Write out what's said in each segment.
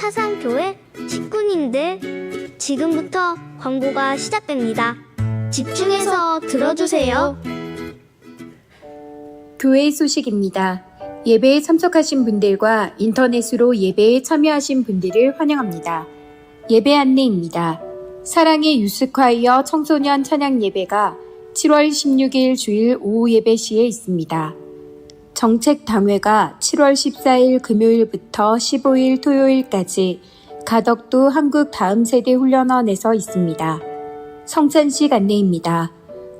사상교회 식구님들, 지금부터 광고가 시작됩니다. 집중해서 들어주세요. 교회 소식입니다. 예배에 참석하신 분들과 인터넷으로 예배에 참여하신 분들을 환영합니다. 예배 안내입니다. 사랑의 유스콰이어 청소년 찬양 예배가 7월 16일 주일 오후 예배 시에 있습니다. 정책 당회가 7월 14일 금요일부터 15일 토요일까지 가덕도 한국 다음 세대 훈련원에서 있습니다. 성찬식 안내입니다.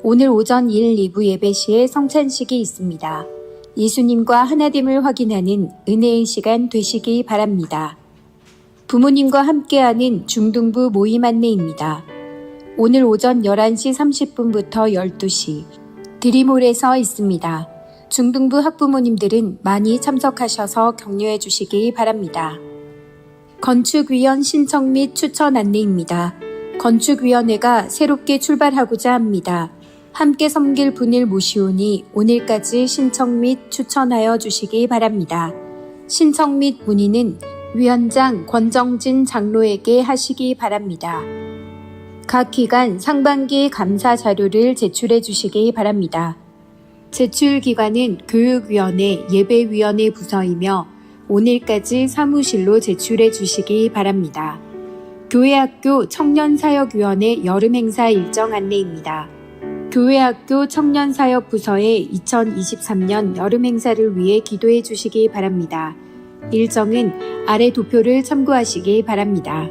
오늘 오전 1, 2부 예배 시에 성찬식이 있습니다. 예수님과 하나됨을 확인하는 은혜의 시간 되시기 바랍니다. 부모님과 함께하는 중등부 모임 안내입니다. 오늘 오전 11시 30분부터 12시 드림홀에서 있습니다. 중등부 학부모님들은 많이 참석하셔서 격려해 주시기 바랍니다. 건축위원 신청 및 추천 안내입니다. 건축위원회가 새롭게 출발하고자 합니다. 함께 섬길 분을 모시오니 오늘까지 신청 및 추천하여 주시기 바랍니다. 신청 및 문의는 위원장 권정진 장로에게 하시기 바랍니다. 각 기관 상반기 감사 자료를 제출해 주시기 바랍니다. 제출 기관은 교육위원회, 예배위원회 부서이며 오늘까지 사무실로 제출해 주시기 바랍니다. 교회학교 청년사역위원회 여름행사 일정 안내입니다. 교회학교 청년사역부서의 2023년 여름행사를 위해 기도해 주시기 바랍니다. 일정은 아래 도표를 참고하시기 바랍니다.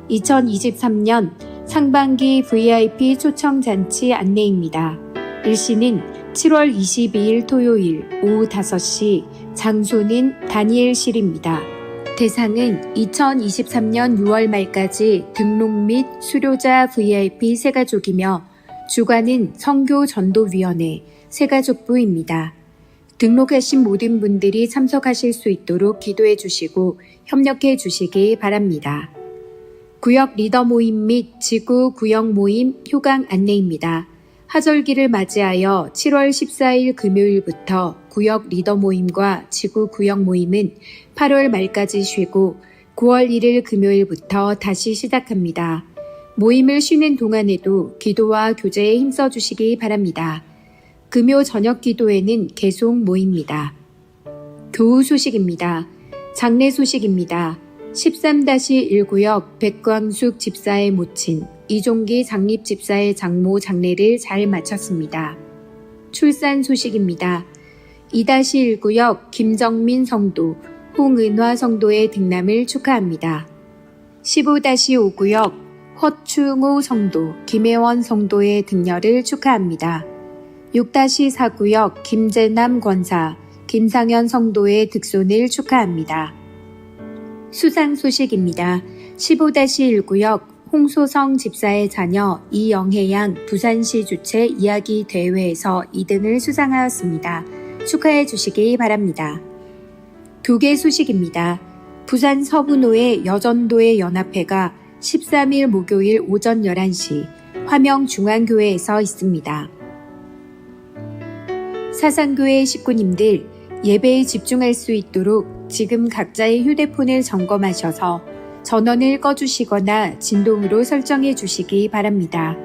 2023년 상반기 VIP 초청잔치 안내입니다. 일시는 7월 22일 토요일 오후 5시, 장소는 다니엘실입니다. 대상은 2023년 6월 말까지 등록 및 수료자 VIP 세가족이며 주관은 선교전도위원회 세가족부입니다. 등록하신 모든 분들이 참석하실 수 있도록 기도해 주시고 협력해 주시기 바랍니다. 구역 리더 모임 및 지구 구역 모임 효강 안내입니다. 하절기를 맞이하여 7월 14일 금요일부터 구역 리더 모임과 지구 구역 모임은 8월 말까지 쉬고 9월 1일 금요일부터 다시 시작합니다. 모임을 쉬는 동안에도 기도와 교제에 힘써 주시기 바랍니다. 금요 저녁 기도회는 계속 모입니다. 교우 소식입니다. 장례 소식입니다. 13-1구역 백광숙 집사의 모친 이종기 장립집사의 장모 장례를 잘 마쳤습니다. 출산 소식입니다. 2-1구역 김정민 성도, 홍은화 성도의 등남을 축하합니다. 15-5구역 허충호 성도, 김혜원 성도의 등려를 축하합니다. 6-4구역 김재남 권사, 김상현 성도의 득손을 축하합니다. 수상 소식입니다. 15-1구역 홍소성 집사의 자녀 이영혜 양 부산시 주최 이야기 대회에서 2등을 수상하였습니다. 축하해 주시기 바랍니다. 교계 소식입니다. 부산 서분호의 여전도의 연합회가 13일 목요일 오전 11시 화명중앙교회에서 있습니다. 사상교회 식구님들, 예배에 집중할 수 있도록 지금 각자의 휴대폰을 점검하셔서 전원을 꺼주시거나 진동으로 설정해 주시기 바랍니다.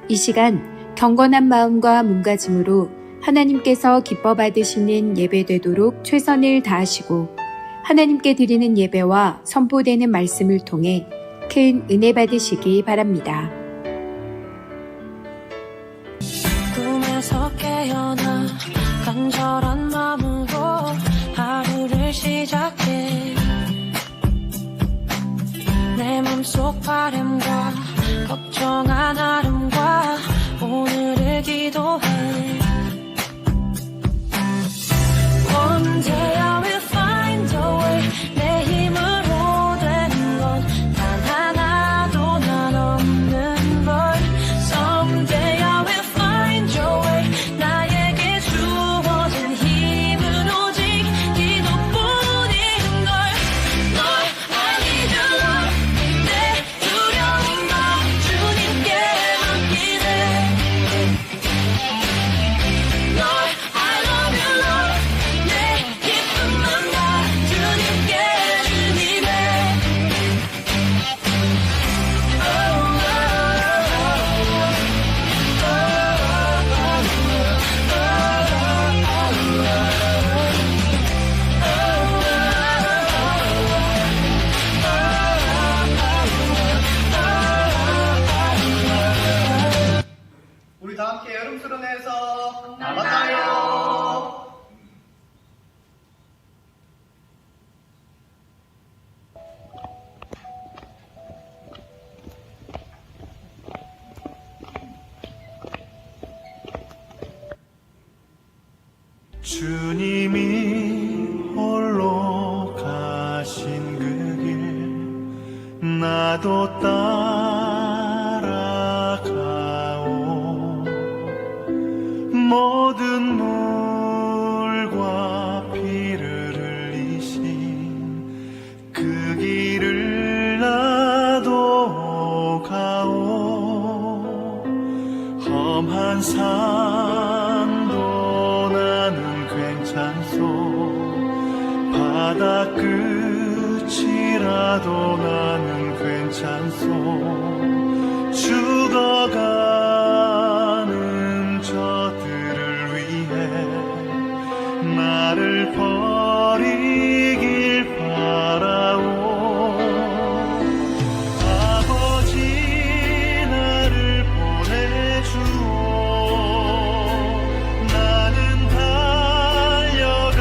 이 시간 경건한 마음과 몸가짐으로 하나님께서 기뻐 받으시는 예배되도록 최선을 다하시고 하나님께 드리는 예배와 선포되는 말씀을 통해 큰 은혜 받으시기 바랍니다. 꿈에서 깨어나 간절한 마음으로 하루를 시작해 내 맘속 바람과 걱정한 아름과 오늘을 기도해 One day I will find a way 내 힘으로 되는 건 단 하나도 난 없는 걸 Someday I will find your way 나에게 주어진 힘은 오직 기도뿐인 걸 Lord I need your love 내 두려움 주님이 홀로 가신 그 길 나도 따라가오. 모든 물과 피를 흘리신 그 길을 나도 가오. 험한 산도 나는 괜찮소. 바다 끝이라도 나는 괜찮소. 죽어가는 저들을 위해 나를 버리길 바라오. 아버지 나를 보내주오. 나는 달려가겠소.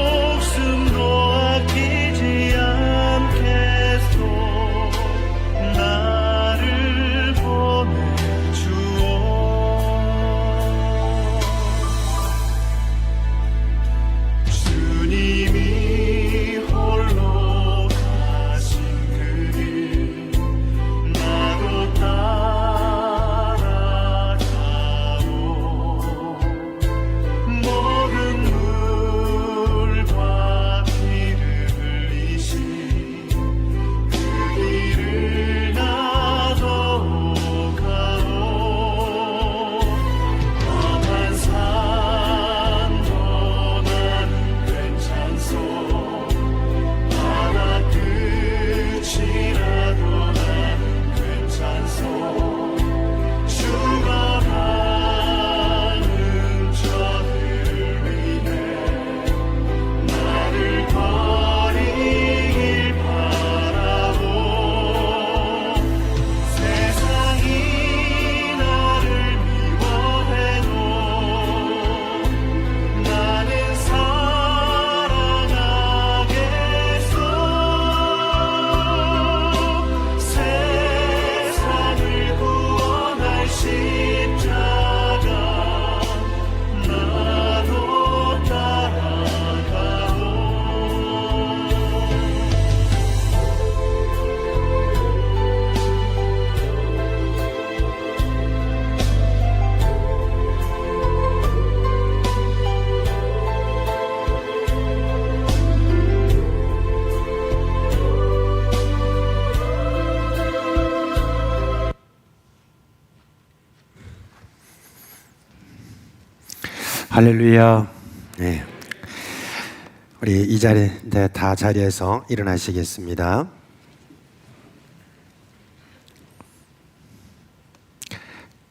목숨도 아끼지 않겠소. 나를 보내주오. 주님이 홀로 가신 그 길 나도 따라가오. 모든 물과 피를 흘리신 그 길을 나도 가오. 험한 산도 나는 괜찮소. 바다 끝이라도 나는 괜찮소. 죽어가는 저들을 위해 나를 버리길 바라오. 세상이 나를 미워해도 나는 사랑하겠소. 세상을 구원할 십자가 나도 따라가오. 할렐루야. 네. 우리 이 자리에 다 자리에서 일어나시겠습니다.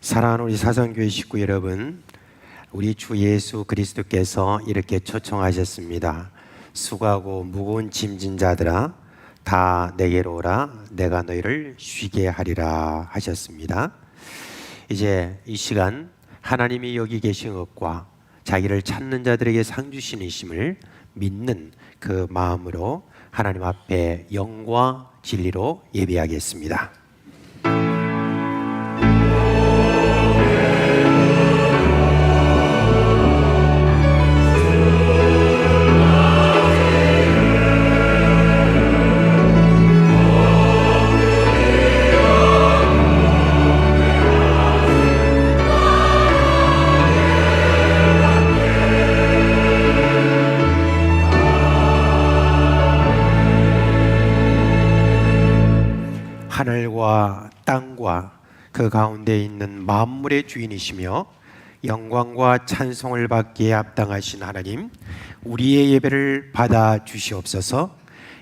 사랑하는 우리 사상교회 식구 여러분, 우리 주 예수 그리스도께서 이렇게 초청하셨습니다. 수고하고 무거운 짐진 자들아 다 내게로 오라. 내가 너희를 쉬게 하리라 하셨습니다. 이제 이 시간 하나님이 여기 계신 것과 자기를 찾는 자들에게 상 주시니심을 믿는 그 마음으로 하나님 앞에 영과 진리로 예배하겠습니다. 하늘과 땅과 그 가운데 있는 만물의 주인이시며 영광과 찬송을 받기에 합당하신 하나님, 우리의 예배를 받아 주시옵소서.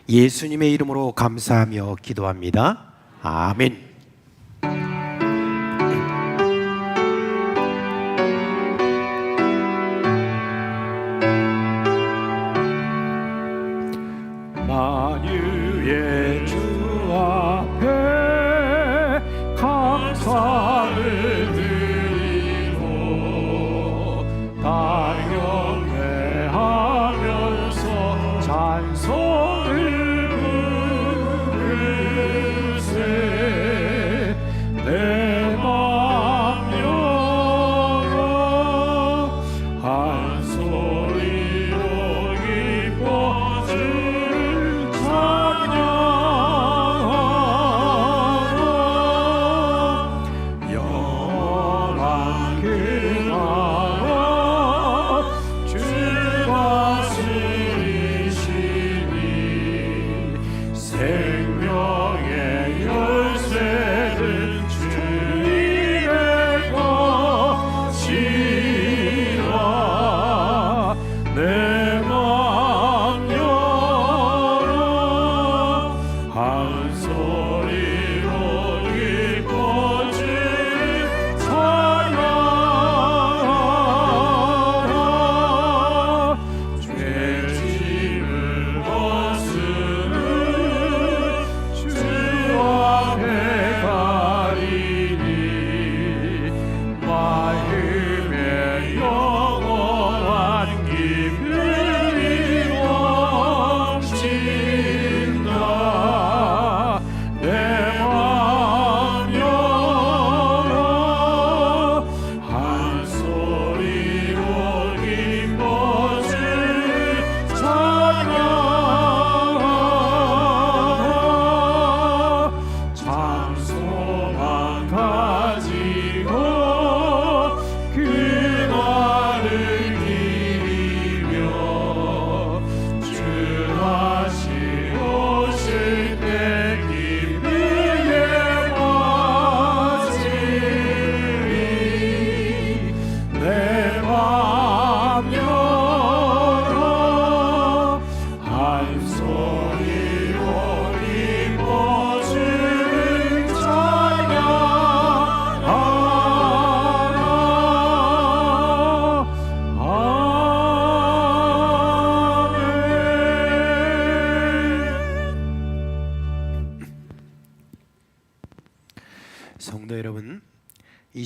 예수님의 이름으로 감사하며 기도합니다. 아멘. 만유의 주 앞에 감사를 드리고 당연해하면서 찬송을 부르세.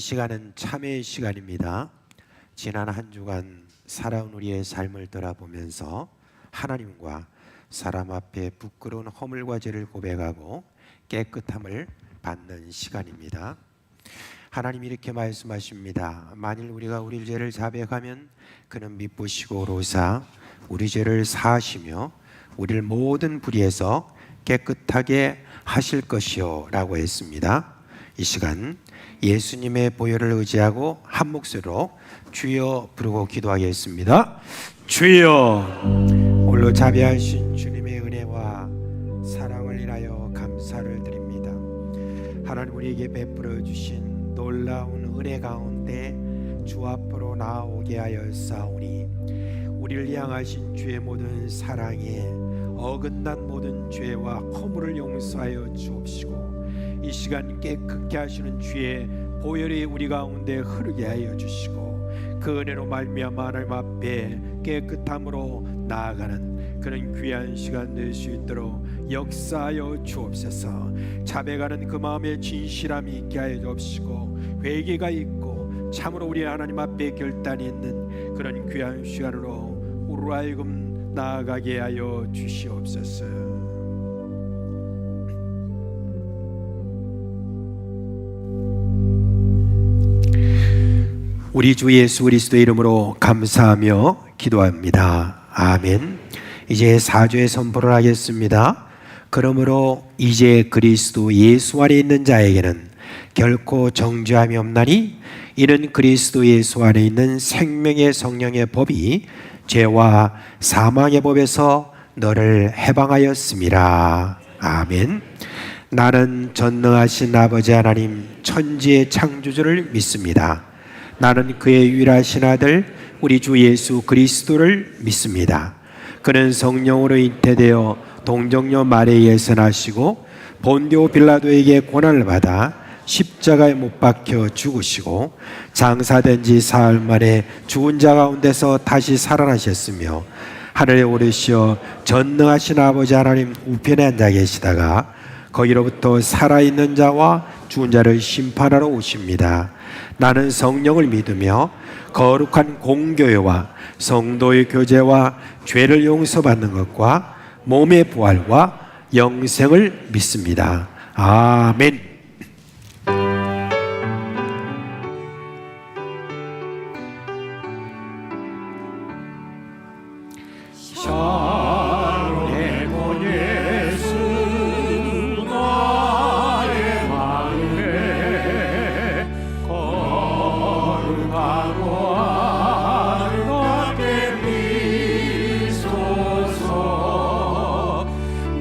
시간은 참회의 시간입니다. 지난 한 주간 살아온 우리의 삶을 돌아보면서 하나님과 사람 앞에 부끄러운 허물과 죄를 고백하고 깨끗함을 받는 시간입니다. 하나님이 이렇게 말씀하십니다. 만일 우리가 우리 죄를 자백하면 그는 미쁘시고 오로사 우리 죄를 사하시며 우리를 모든 불의에서 깨끗하게 하실 것이요 라고 했습니다. 이 시간 예수님의 보혈을 의지하고 한 목소리로 주여 부르고 기도하겠습니다. 주여, 홀로 자비하신 주님의 은혜와 사랑을 인하여 감사를 드립니다. 하나님 우리에게 베풀어 주신 놀라운 은혜 가운데 주 앞으로 나오게 하였사오니 우리를 향하신 주의 모든 사랑에 어긋난 모든 죄와 허물을 용서하여 주옵시고 이 시간 깨끗게 하시는 주의 보혈이 우리 가운데 흐르게 하여 주시고 그 은혜로 말미암아 하나님 앞에 깨끗함으로 나아가는 그런 귀한 시간 될 수 있도록 역사하여 주옵소서. 자백하는 그 마음에 진실함이 있게 하여 주옵시고 회개가 있고 참으로 우리 하나님 앞에 결단이 있는 그런 귀한 시간으로 우리로 하여금 나아가게 하여 주시옵소서. 우리 주 예수 그리스도의 이름으로 감사하며 기도합니다. 아멘. 이제 4주의 선포를 하겠습니다. 그러므로 이제 그리스도 예수 안에 있는 자에게는 결코 정죄함이 없나니 이는 그리스도 예수 안에 있는 생명의 성령의 법이 죄와 사망의 법에서 너를 해방하였음이라. 아멘. 나는 전능하신 아버지 하나님 천지의 창조주를 믿습니다. 나는 그의 유일하신 아들 우리 주 예수 그리스도를 믿습니다. 그는 성령으로 잉태되어 동정녀 마리아에서 나시고 본디오 빌라도에게 고난을 받아 십자가에 못 박혀 죽으시고 장사된 지 사흘 만에 죽은 자 가운데서 다시 살아나셨으며 하늘에 오르시어 전능하신 아버지 하나님 우편에 앉아 계시다가 거기로부터 살아있는 자와 죽은 자를 심판하러 오십니다. 나는 성령을 믿으며 거룩한 공교회와 성도의 교제와 죄를 용서받는 것과 몸의 부활과 영생을 믿습니다. 아멘.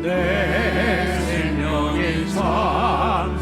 내 생명의 산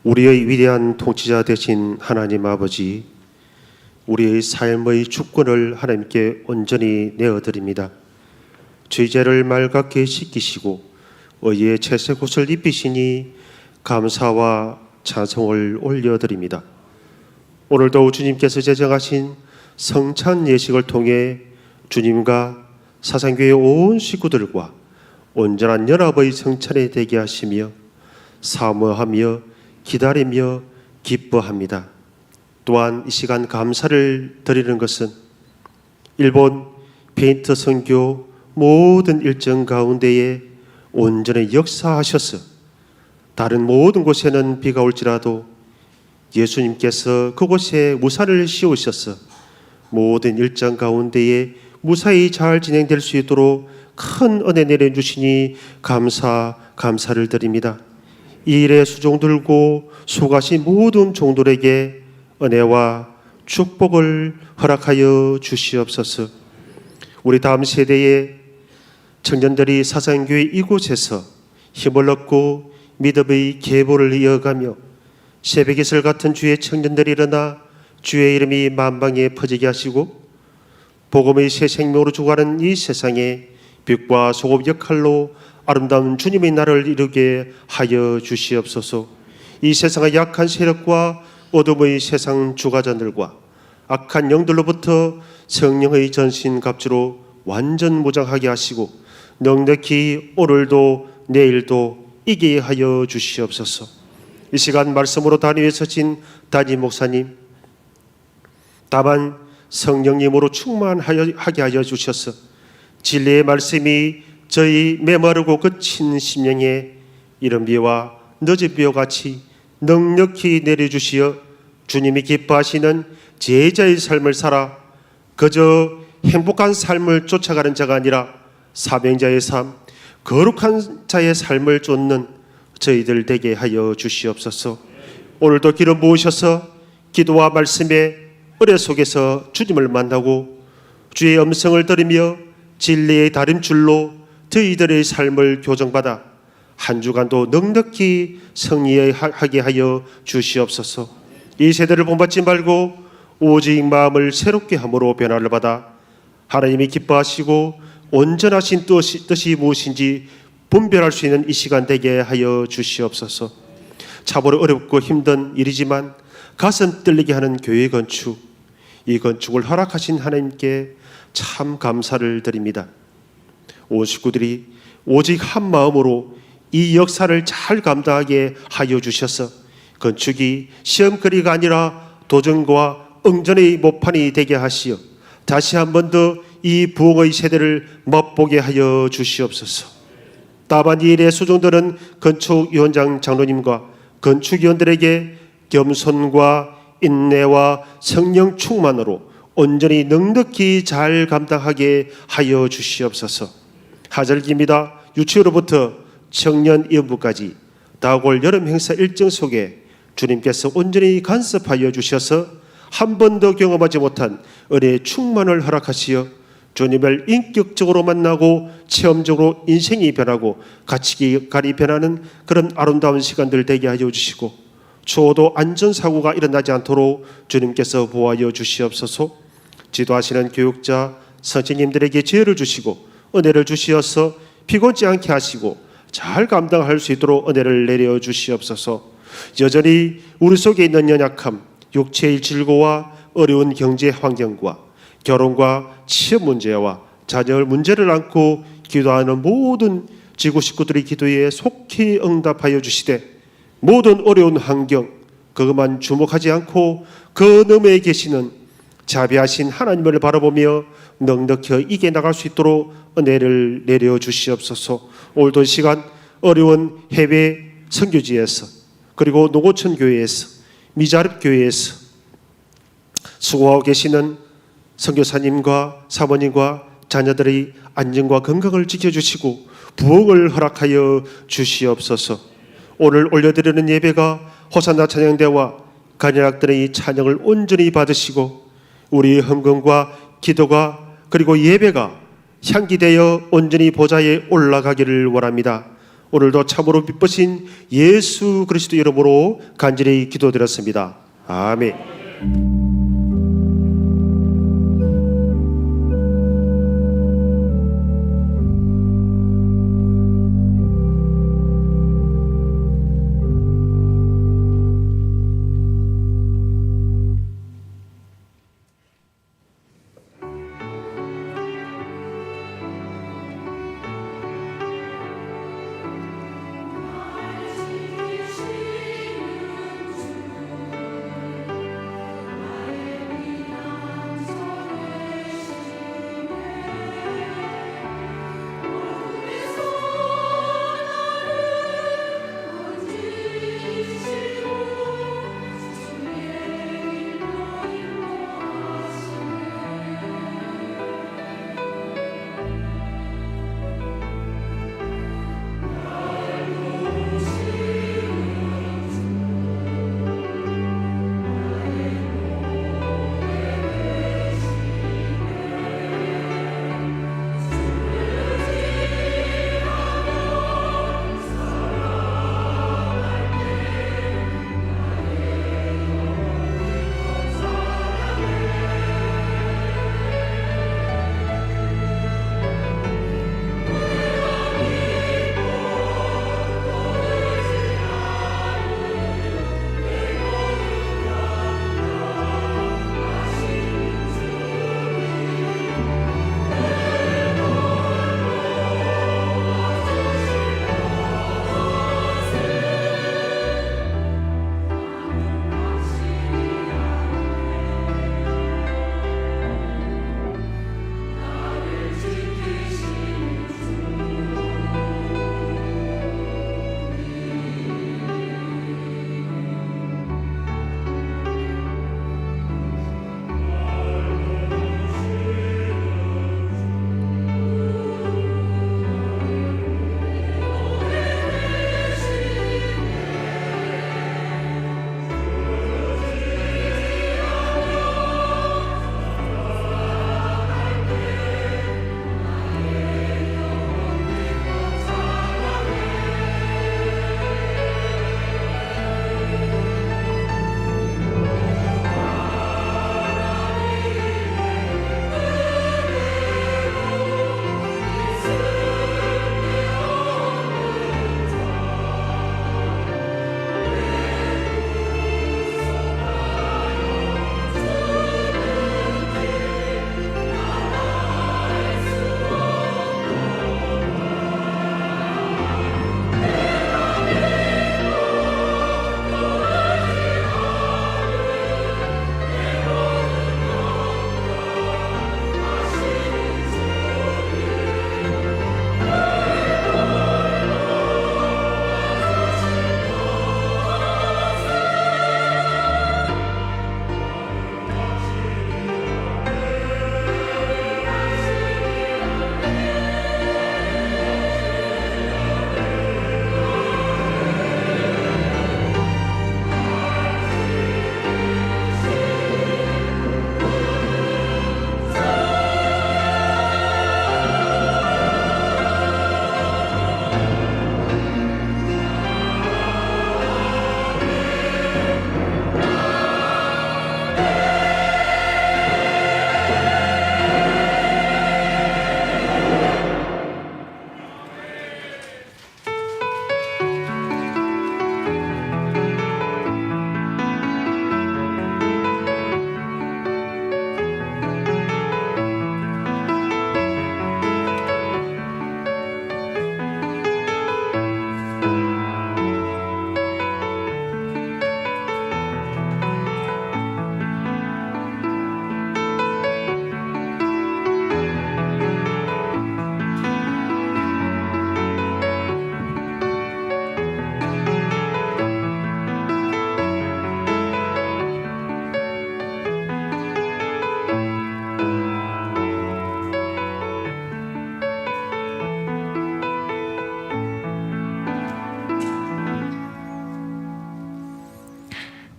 우리의 위대한 통치자 되신 하나님 아버지, 우리의 삶의 주권을 하나님께 온전히 내어드립니다. 죄죄를 맑게 씻기시고 의의 채색 옷을 입히시니 감사와 찬송을 올려드립니다. 오늘도 주님께서 제정하신 성찬 예식을 통해 주님과 사상교회 온 식구들과 온전한 연합의 성찬에 되게 하시며 사모하며 기다리며 기뻐합니다. 또한 이 시간 감사를 드리는 것은 일본 페인트 선교 모든 일정 가운데에 온전히 역사하셔서 다른 모든 곳에는 비가 올지라도 예수님께서 그곳에 무사를 씌우셔서 모든 일정 가운데에 무사히 잘 진행될 수 있도록 큰 은혜 내려주시니 감사를 드립니다. 이 일에 수종들고 수고하신 모든 종들에게 은혜와 축복을 허락하여 주시옵소서. 우리 다음 세대의 청년들이 사상교회 이곳에서 힘을 얻고 믿음의 계보를 이어가며 새벽이슬 같은 주의 청년들이 일어나 주의 이름이 만방에 퍼지게 하시고 복음의 새 생명으로 죽어가는 이 세상에 빛과 소금 역할로 아름다운 주님의 나라를 이루게 하여 주시옵소서. 이 세상의 약한 세력과 어둠의 세상 주가자들과 악한 영들로부터 성령의 전신갑주로 완전 무장하게 하시고 넉넉히 오늘도 내일도 이기게 하여 주시옵소서. 이 시간 말씀으로 단위에 서신 담임 목사님, 다만 성령님으로 충만하게 하여 주셔서 진리의 말씀이 저희 메마르고 거친 심령에 이른 비와 늦은 비와 같이 넉넉히 내려주시어 주님이 기뻐하시는 제자의 삶을 살아 그저 행복한 삶을 쫓아가는 자가 아니라 사명자의 삶, 거룩한 자의 삶을 쫓는 저희들 되게 하여 주시옵소서. 오늘도 기름 부으셔서 기도와 말씀의 은혜 속에서 주님을 만나고 주의 음성을 들으며 진리의 다림줄로 저희들의 삶을 교정받아 한 주간도 넉넉히 승리하게 하여 주시옵소서. 이 세대를 본받지 말고 오직 마음을 새롭게 함으로 변화를 받아 하나님이 기뻐하시고 온전하신 뜻이 무엇인지 분별할 수 있는 이 시간 되게 하여 주시옵소서. 참으로 어렵고 힘든 일이지만 가슴 떨리게 하는 교회 건축, 이 건축을 허락하신 하나님께 참 감사를 드립니다. 온 식구들이 오직 한 마음으로 이 역사를 잘 감당하게 하여 주셔서 건축이 시험거리가 아니라 도전과 응전의 모판이 되게 하시어 다시 한 번 더 이 부흥의 세대를 맛보게 하여 주시옵소서. 다만 이 일의 수종들은 건축위원장 장로님과 건축위원들에게 겸손과 인내와 성령 충만으로 온전히 넉넉히 잘 감당하게 하여 주시옵소서. 하절기입니다. 유치로부터 청년 이음부까지 다가올 여름 행사 일정 속에 주님께서 온전히 간섭하여 주셔서 한 번도 경험하지 못한 은혜의 충만을 허락하시어 주님을 인격적으로 만나고 체험적으로 인생이 변하고 가치관이 변하는 그런 아름다운 시간들 되게 하여 주시고 추호도 안전사고가 일어나지 않도록 주님께서 보호하여 주시옵소서. 지도하시는 교육자 선생님들에게 지혜를 주시고 은혜를 주시어서 피곤치 않게 하시고 잘 감당할 수 있도록 은혜를 내려 주시옵소서. 여전히 우리 속에 있는 연약함, 육체의 질고와 어려운 경제 환경과 결혼과 취업 문제와 자녀 문제를 안고 기도하는 모든 지구 식구들의 기도에 속히 응답하여 주시되 모든 어려운 환경 그것만 주목하지 않고 그 너머에 계시는 자비하신 하나님을 바라보며 넉넉히 이겨나갈 수 있도록 은혜를 내려 주시옵소서. 오늘도 시간 어려운 해외 선교지에서 그리고 노고천 교회에서 미자립 교회에서 수고하고 계시는 선교사님과 사모님과 자녀들의 안전과 건강을 지켜주시고 부흥을 허락하여 주시옵소서. 오늘 올려드리는 예배가 호산나 찬양대와 간현악들의 찬양을 온전히 받으시고 우리의 헌금과 기도가 그리고 예배가 향기되어 온전히 보좌에 올라가기를 원합니다. 오늘도 참으로 기쁘신 예수 그리스도 이름으로 간절히 기도드렸습니다. 아멘.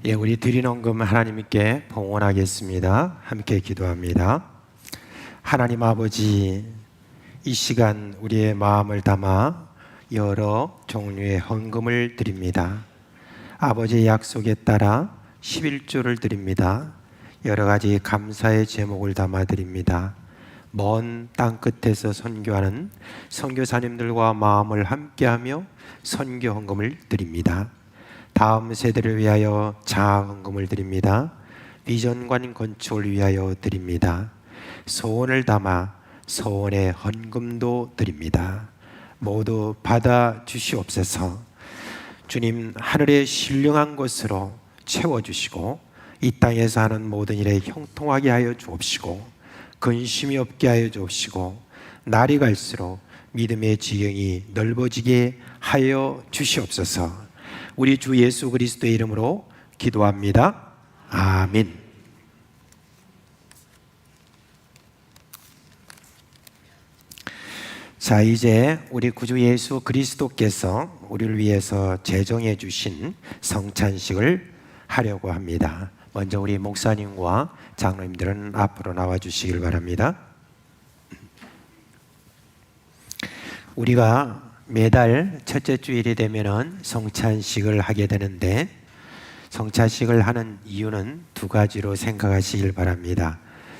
예, 우리 드리는 금 하나님께 봉헌하겠습니다. 함께 기도합니다. 하나님 아버지, 이 시간 우리의 마음을 담아 여러 종류의 헌금을 드립니다. 아버지의 약속에 따라 11조를 드립니다. 여러 가지 감사의 제목을 담아 드립니다. 먼 땅끝에서 선교하는 선교사님들과 마음을 함께하며 선교 헌금을 드립니다. 다음 세대를 위하여 자아 헌금을 드립니다. 비전관 건축을 위하여 드립니다. 소원을 담아 소원의 헌금도 드립니다. 모두 받아 주시옵소서. 주님, 하늘의 신령한 것으로 채워주시고 이 땅에서 하는 모든 일에 형통하게 하여 주옵시고 근심이 없게 하여 주옵시고 날이 갈수록 믿음의 지경이 넓어지게 하여 주시옵소서. 우리 주 예수 그리스도의 이름으로 기도합니다. 아멘. 자, 이제 우리 구주 예수 그리스도께서 우리를 위해서 제정해 주신 성찬식을 하려고 합니다. 먼저 우리 목사님과 장로님들은 앞으로 나와 주시길 바랍니다. 우리가 매달 첫째 주일이 되면은 성찬식을 하게 되는데 성찬식을 하는 이유는 두 가지로 생각하시길 바랍니다.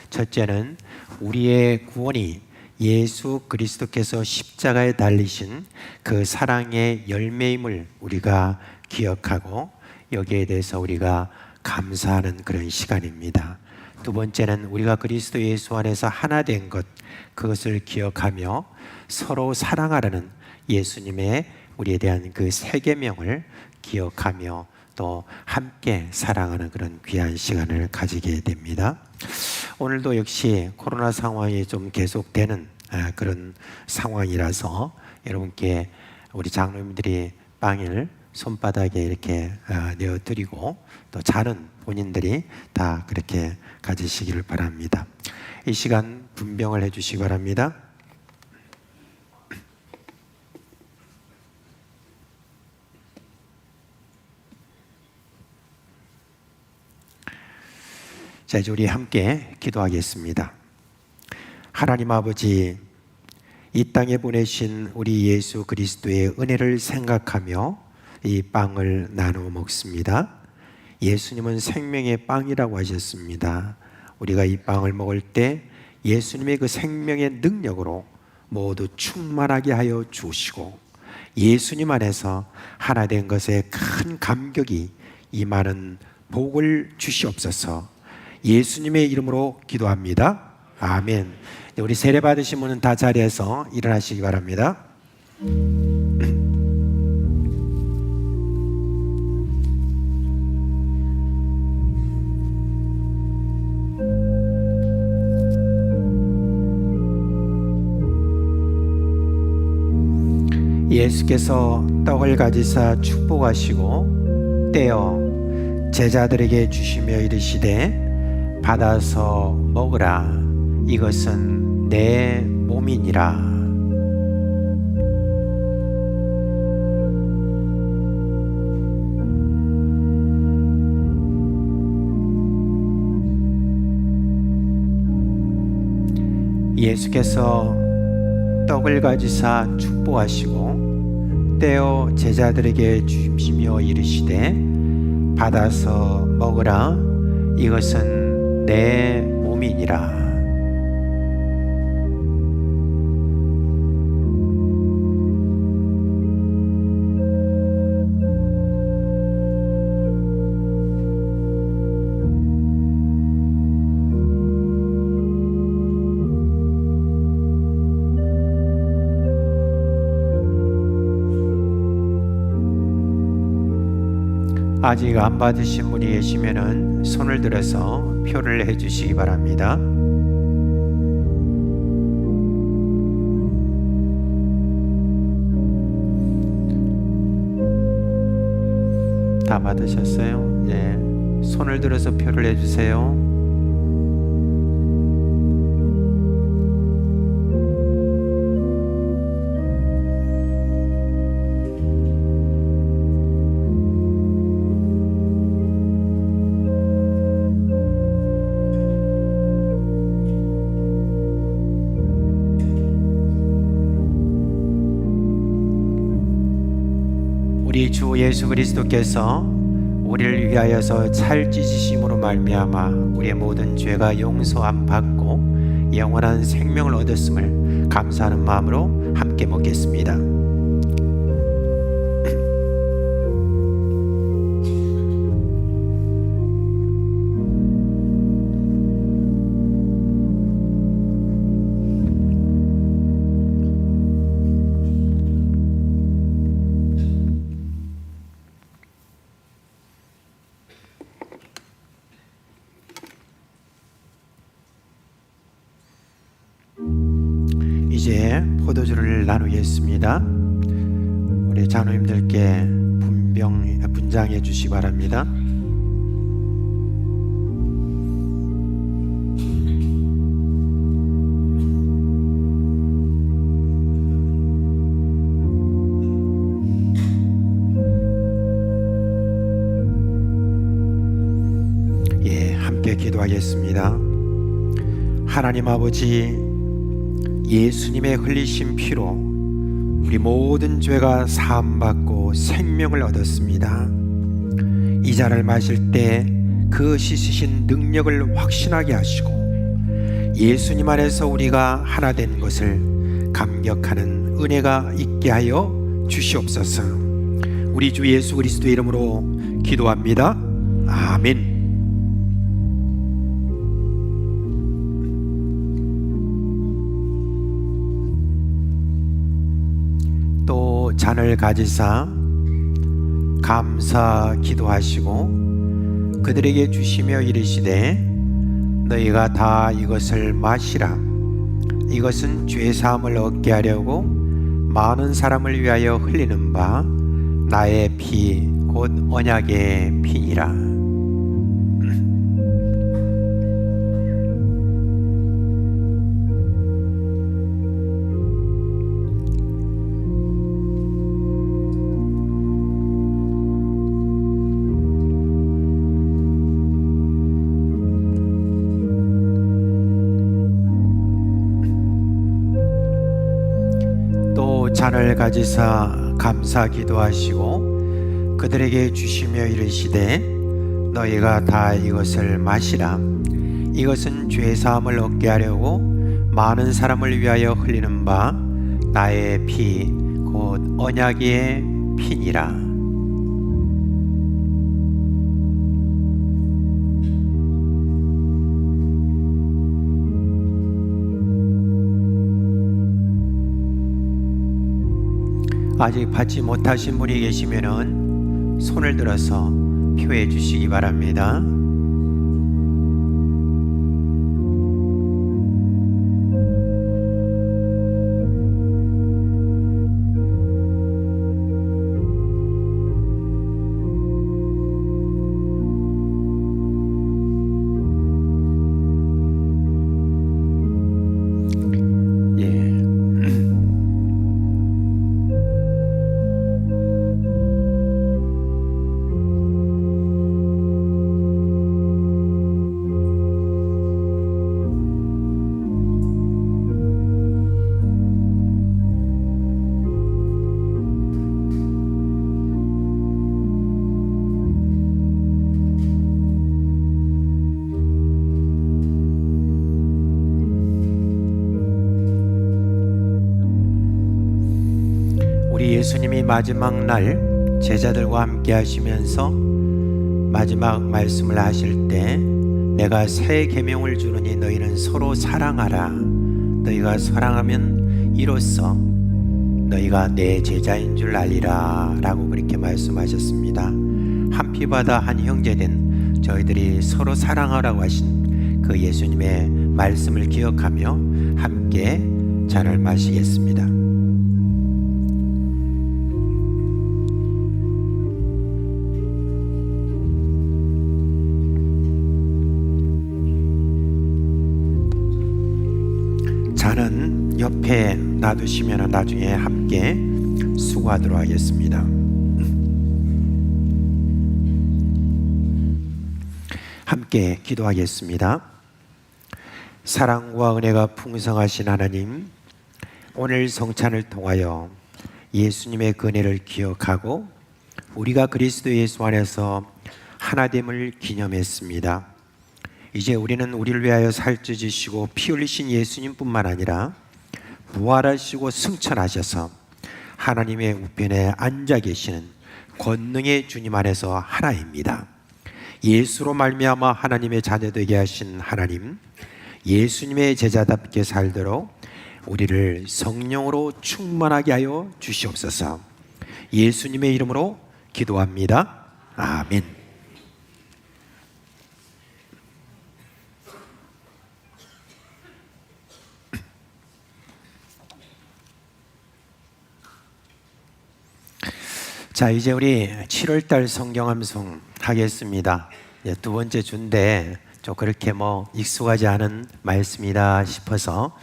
첫째는 우리의 구원이 예수 그리스도께서 십자가에 달리신 그 사랑의 열매임을 우리가 기억하고 여기에 대해서 우리가 감사하는 그런 시간입니다. 두 번째는 우리가 그리스도 예수 안에서 하나 된 것, 그것을 기억하며 서로 사랑하라는 예수님의 우리에 대한 그 세 계명을 기억하며 또 함께 사랑하는 그런 귀한 시간을 가지게 됩니다. 오늘도 역시 코로나 상황이 좀 계속되는 그런 상황이라서 여러분께 우리 장로님들이 빵을 손바닥에 이렇게 내어드리고 또 잔은 본인들이 다 그렇게 가지시기를 바랍니다. 이 시간 분병을 해주시기 바랍니다. 자, 이제 우리 함께 기도하겠습니다. 하나님 아버지, 이 땅에 보내신 우리 예수 그리스도의 은혜를 생각하며 이 빵을 나누어 먹습니다. 예수님은 생명의 빵이라고 하셨습니다. 우리가 이 빵을 먹을 때 예수님의 그 생명의 능력으로 모두 충만하게 하여 주시고 예수님 안에서 하나 된 것에 큰 감격이 임하는 복을 주시옵소서. 예수님의 이름으로 기도합니다. 아멘. 우리 세례 받으신 분은 다 자리에서 일어나시기 바랍니다. 예수께서 떡을 가지사 축복하시고 떼어 제자들에게 주시며 이르시되 받아서 먹으라. 이것은 내 몸이니라. 예수께서 떡을 가지사 축복하시고 떼어 제자들에게 주시며 이르시되 받아서 먹으라. 이것은 내 몸이니라. 아직 안 받으신 분이 계시면은 손을 들어서 표를 해주시기 바랍니다. 다 받으셨어요? 네. 손을 들어서 표를 해주세요. 예수 그리스도께서 우리를 위하여서 살찌지심으로 말미암아 우리의 모든 죄가 용서함 받고 영원한 생명을 얻었음을 감사하는 마음으로 함께 먹겠습니다. 이제 포도주를 나누겠습니다. 우리 장로님들께 분장해 주시기 바랍니다. 예, 함께 기도하겠습니다. 하나님 아버지, 예수님의 흘리신 피로 우리 모든 죄가 사함받고 생명을 얻었습니다. 이 잔을 마실 때 그 씻으신 능력을 확신하게 하시고 예수님 안에서 우리가 하나 된 것을 감격하는 은혜가 있게 하여 주시옵소서. 우리 주 예수 그리스도의 이름으로 기도합니다. 아멘. 또 잔을 가지사 감사 기도하시고 그들에게 주시며 이르시되 너희가 다 이것을 마시라. 이것은 죄사함을 얻게 하려고 많은 사람을 위하여 흘리는 바 나의 피 곧 언약의 피니라. 잔을 가지사 감사 기도하시고 그들에게 주시며 이르시되 너희가 다 이것을 마시라. 이것은 죄사함을 얻게 하려고 많은 사람을 위하여 흘리는 바 나의 피 곧 언약의 피니라. 아직 받지 못하신 분이 계시면은 손을 들어서 표해 주시기 바랍니다. 우리 예수님이 마지막 날 제자들과 함께 하시면서 마지막 말씀을 하실 때 내가 새 계명을 주느니 너희는 서로 사랑하라. 너희가 사랑하면 이로써 너희가 내 제자인 줄 알리라 라고 그렇게 말씀하셨습니다. 한 피바다 한 형제된 저희들이 서로 사랑하라고 하신 그 예수님의 말씀을 기억하며 함께 잔을 마시겠습니다. 잔은 옆에 놔두시면 나중에 함께 수고하도록 하겠습니다. 함께 기도하겠습니다. 사랑과 은혜가 풍성하신 하나님, 오늘 성찬을 통하여 예수님의 그 은혜를 기억하고 우리가 그리스도 예수 안에서 하나됨을 기념했습니다. 이제 우리는 우리를 위하여 살찌지시고 피 흘리신 예수님뿐만 아니라 부활하시고 승천하셔서 하나님의 우편에 앉아 계시는 권능의 주님 안에서 하나입니다. 예수로 말미암아 하나님의 자녀되게 하신 하나님, 예수님의 제자답게 살도록 우리를 성령으로 충만하게 하여 주시옵소서. 예수님의 이름으로 기도합니다. 아멘. 자, 이제 우리 7월달 성경 암송 하겠습니다. 두 번째 주인데 좀 그렇게 익숙하지 않은 말씀이다 싶어서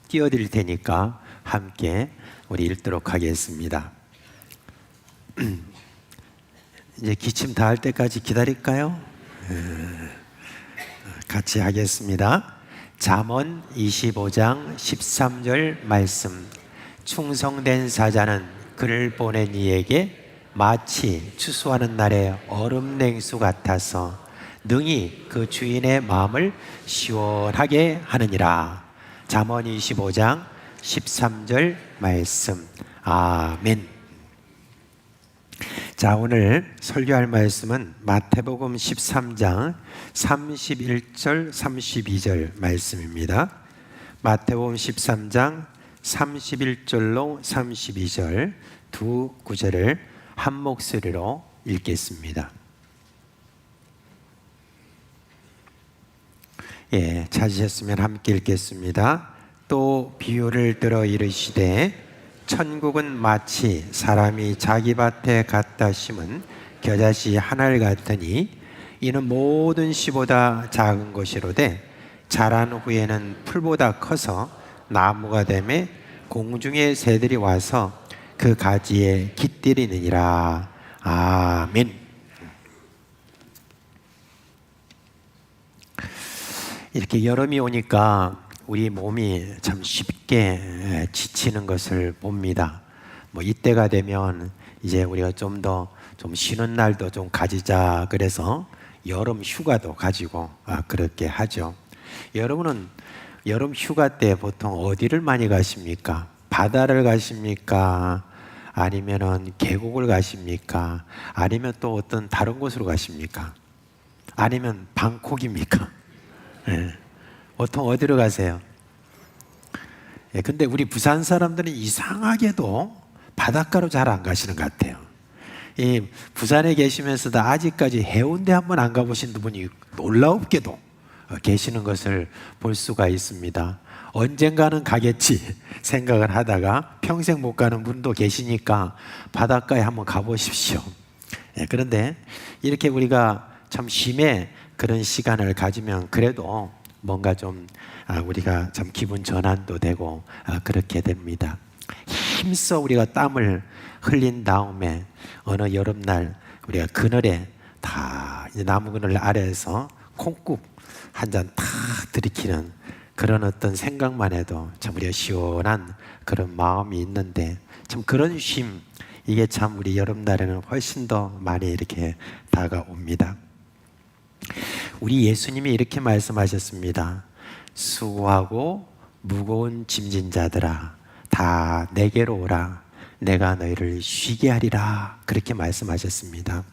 띄워드릴 테니까 함께 우리 읽도록 하겠습니다. 이제 기침 다 할 때까지 기다릴까요? 같이 하겠습니다. 잠언 25장 13절 말씀. 충성된 사자는 그를 보낸 이에게 마치 추수하는 날의 얼음 냉수 같아서 능히 그 주인의 마음을 시원하게 하느니라. 잠언 25장 13절 말씀. 아멘. 자, 오늘 설교할 말씀은 마태복음 13장 31절 32절 말씀입니다. 마태복음 13장 31절로 32절 두 구절을 한 목소리로 읽겠습니다. 예, 찾으셨으면 함께 읽겠습니다. 또 비유를 들어 이르시되 천국은 마치 사람이 자기 밭에 갖다 심은 겨자씨 하나를 같으니 이는 모든 씨보다 작은 것이로되 자란 후에는 풀보다 커서 나무가 되매 공중의 새들이 와서 그 가지에 깃들이느니라. 아멘. 이렇게 여름이 오니까 우리 몸이 참 쉽게 지치는 것을 봅니다. 이때가 되면 이제 우리가 좀 쉬는 날도 좀 가지자 그래서 여름 휴가도 가지고 그렇게 하죠. 여러분은 여름 휴가 때 보통 어디를 많이 가십니까? 바다를 가십니까? 아니면은 계곡을 가십니까? 아니면 또 어떤 다른 곳으로 가십니까? 아니면 방콕입니까? 네. 보통 어디로 가세요? 예, 근데 우리 부산 사람들은 이상하게도 바닷가로 잘 안 가시는 것 같아요. 이 부산에 계시면서도 아직까지 해운대 한번 안 가보신 분이 놀랍게도 계시는 것을 볼 수가 있습니다. 언젠가는 가겠지 생각을 하다가 평생 못 가는 분도 계시니까 바닷가에 한번 가보십시오. 예, 그런데 이렇게 우리가 참 쉼에 그런 시간을 가지면 그래도 뭔가 좀 우리가 참 기분 전환도 되고 그렇게 됩니다. 힘써 우리가 땀을 흘린 다음에 어느 여름날 우리가 그늘에 다 나무 그늘 아래에서 콩국 한 잔 탁 들이키는 그런 어떤 생각만 해도 참 우리가 시원한 그런 마음이 있는데 참 그런 쉼 이게 참 우리 여름날에는 훨씬 더 많이 이렇게 다가옵니다. 우리 예수님이 이렇게 말씀하셨습니다. 수고하고 무거운 짐진 자들아 다 내게로 오라 내가 너희를 쉬게 하리라 그렇게 말씀하셨습니다.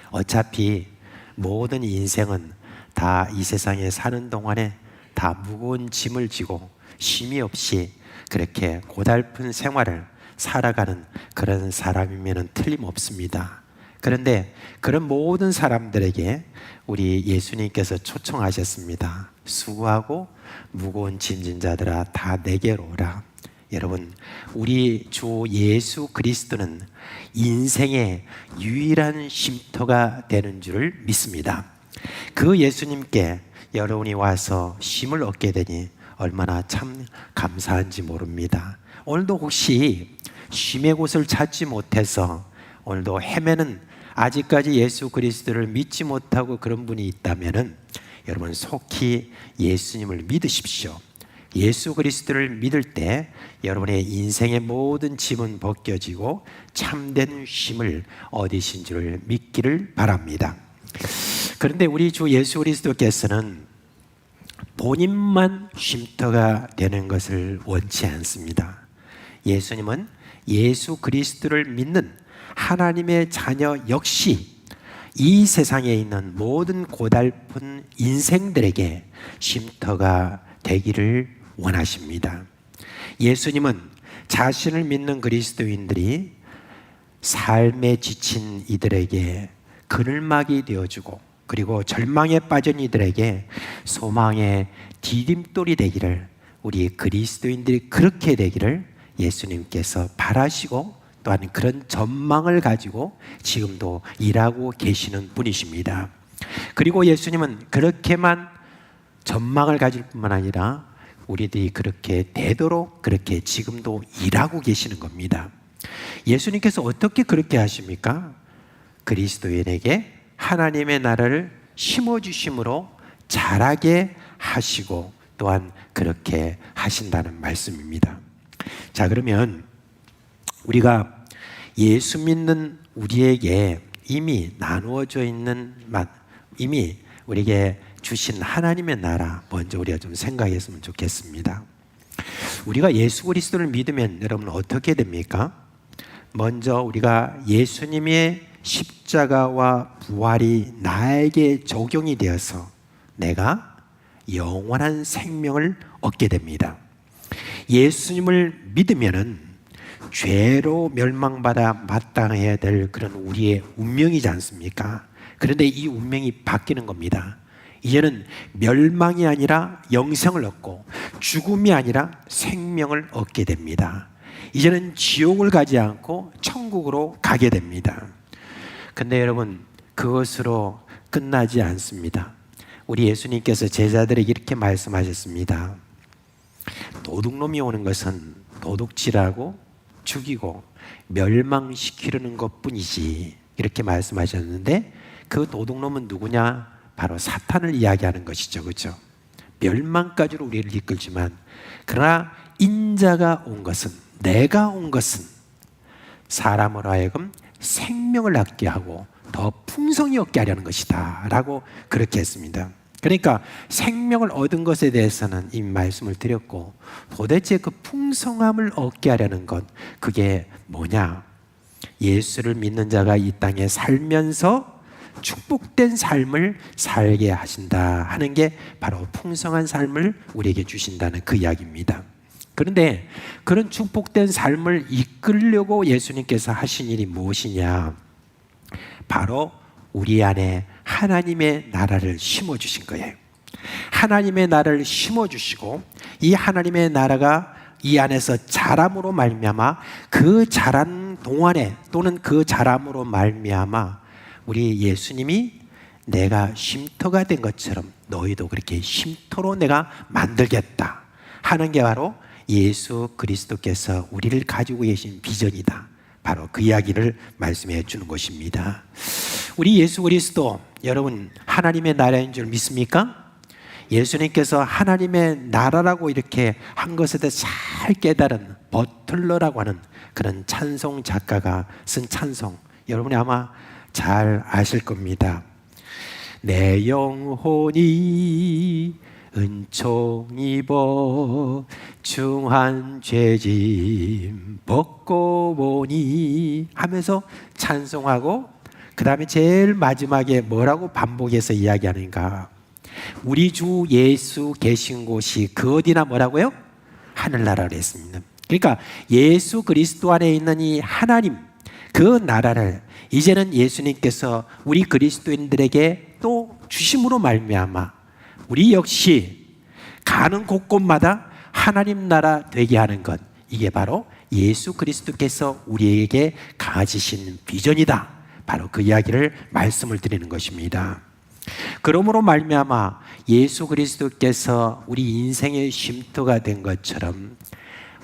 어차피 모든 인생은 다 이 세상에 사는 동안에 다 무거운 짐을 지고 쉼이 없이 그렇게 고달픈 생활을 살아가는 그런 사람이면 틀림없습니다. 그런데 그런 모든 사람들에게 우리 예수님께서 초청하셨습니다. 수고하고 무거운 짐진 자들아 다 내게로 오라. 여러분, 우리 주 예수 그리스도는 인생의 유일한 쉼터가 되는 줄을 믿습니다. 그 예수님께 여러분이 와서 쉼을 얻게 되니 얼마나 참 감사한지 모릅니다. 오늘도 혹시 쉼의 곳을 찾지 못해서 오늘도 헤매는 아직까지 예수 그리스도를 믿지 못하고 그런 분이 있다면은 여러분 속히 예수님을 믿으십시오. 예수 그리스도를 믿을 때 여러분의 인생의 모든 짐은 벗겨지고 참된 쉼을 얻으신 줄을 믿기를 바랍니다. 그런데 우리 주 예수 그리스도께서는 본인만 쉼터가 되는 것을 원치 않습니다. 예수님은 예수 그리스도를 믿는 하나님의 자녀 역시 이 세상에 있는 모든 고달픈 인생들에게 쉼터가 되기를 원하십니다. 예수님은 자신을 믿는 그리스도인들이 삶에 지친 이들에게 그늘막이 되어주고, 그리고 절망에 빠진 이들에게 소망의 디딤돌이 되기를, 우리 그리스도인들이 그렇게 되기를 예수님께서 바라시고 또한 그런 전망을 가지고 지금도 일하고 계시는 분이십니다. 그리고 예수님은 그렇게만 전망을 가질 뿐만 아니라 우리들이 그렇게 되도록 그렇게 지금도 일하고 계시는 겁니다. 예수님께서 어떻게 그렇게 하십니까? 그리스도인에게 하나님의 나라를 심어주심으로 자라게 하시고 또한 그렇게 하신다는 말씀입니다. 자, 그러면 우리가 예수 믿는 우리에게 이미 나누어져 있는 이미 우리에게 주신 하나님의 나라 먼저 우리가 좀 생각했으면 좋겠습니다. 우리가 예수 그리스도를 믿으면 여러분 어떻게 됩니까? 먼저 우리가 예수님의 십자가와 부활이 나에게 적용이 되어서 내가 영원한 생명을 얻게 됩니다. 예수님을 믿으면은 죄로 멸망받아 마땅해야 될 그런 우리의 운명이지 않습니까? 그런데 이 운명이 바뀌는 겁니다. 이제는 멸망이 아니라 영생을 얻고 죽음이 아니라 생명을 얻게 됩니다. 이제는 지옥을 가지 않고 천국으로 가게 됩니다. 근데 여러분, 그것으로 끝나지 않습니다. 우리 예수님께서 제자들에게 이렇게 말씀하셨습니다. 도둑놈이 오는 것은 도둑질하고 죽이고 멸망시키려는 것뿐이지, 이렇게 말씀하셨는데 그 도둑놈은 누구냐? 바로 사탄을 이야기하는 것이죠. 그렇죠? 멸망까지로 우리를 이끌지만, 그러나 인자가 온 것은, 내가 온 것은 사람으로 하여금 생명을 얻게 하고 더 풍성히 얻게 하려는 것이다 라고 그렇게 했습니다. 그러니까 생명을 얻은 것에 대해서는 이미 말씀을 드렸고, 도대체 그 풍성함을 얻게 하려는 것, 그게 뭐냐? 예수를 믿는 자가 이 땅에 살면서 축복된 삶을 살게 하신다 하는 게 바로 풍성한 삶을 우리에게 주신다는 그 이야기입니다. 그런데 그런 축복된 삶을 이끌려고 예수님께서 하신 일이 무엇이냐? 바로 우리 안에 하나님의 나라를 심어주신 거예요. 하나님의 나라를 심어주시고, 이 하나님의 나라가 이 안에서 자람으로 말미암아 그 자란 동안에 또는 그 자람으로 말미암아 우리 예수님이 내가 쉼터가 된 것처럼 너희도 그렇게 쉼터로 내가 만들겠다 하는 게 바로 예수 그리스도께서 우리를 가지고 계신 비전이다. 바로 그 이야기를 말씀해 주는 것입니다. 우리 예수 그리스도, 여러분 하나님의 나라인 줄 믿습니까? 예수님께서 하나님의 나라라고 이렇게 한 것에 대해 잘 깨달은 버틀러라고 하는 그런 찬송 작가가 쓴 찬송, 여러분이 아마 잘 아실 겁니다. 내 영혼이 은총 입어 중한 죄짐 벗고 보니 하면서 찬송하고, 그 다음에 제일 마지막에 뭐라고 반복해서 이야기하는가? 우리 주 예수 계신 곳이 그 어디나 뭐라고요? 하늘나라로 했습니다. 그러니까 예수 그리스도 안에 있는 이 하나님, 그 나라를 이제는 예수님께서 우리 그리스도인들에게 또 주심으로 말미암아 우리 역시 가는 곳곳마다 하나님 나라 되게 하는 것, 이게 바로 예수 그리스도께서 우리에게 가지신 비전이다. 바로 그 이야기를 말씀을 드리는 것입니다. 그러므로 말미암아 예수 그리스도께서 우리 인생의 쉼터가 된 것처럼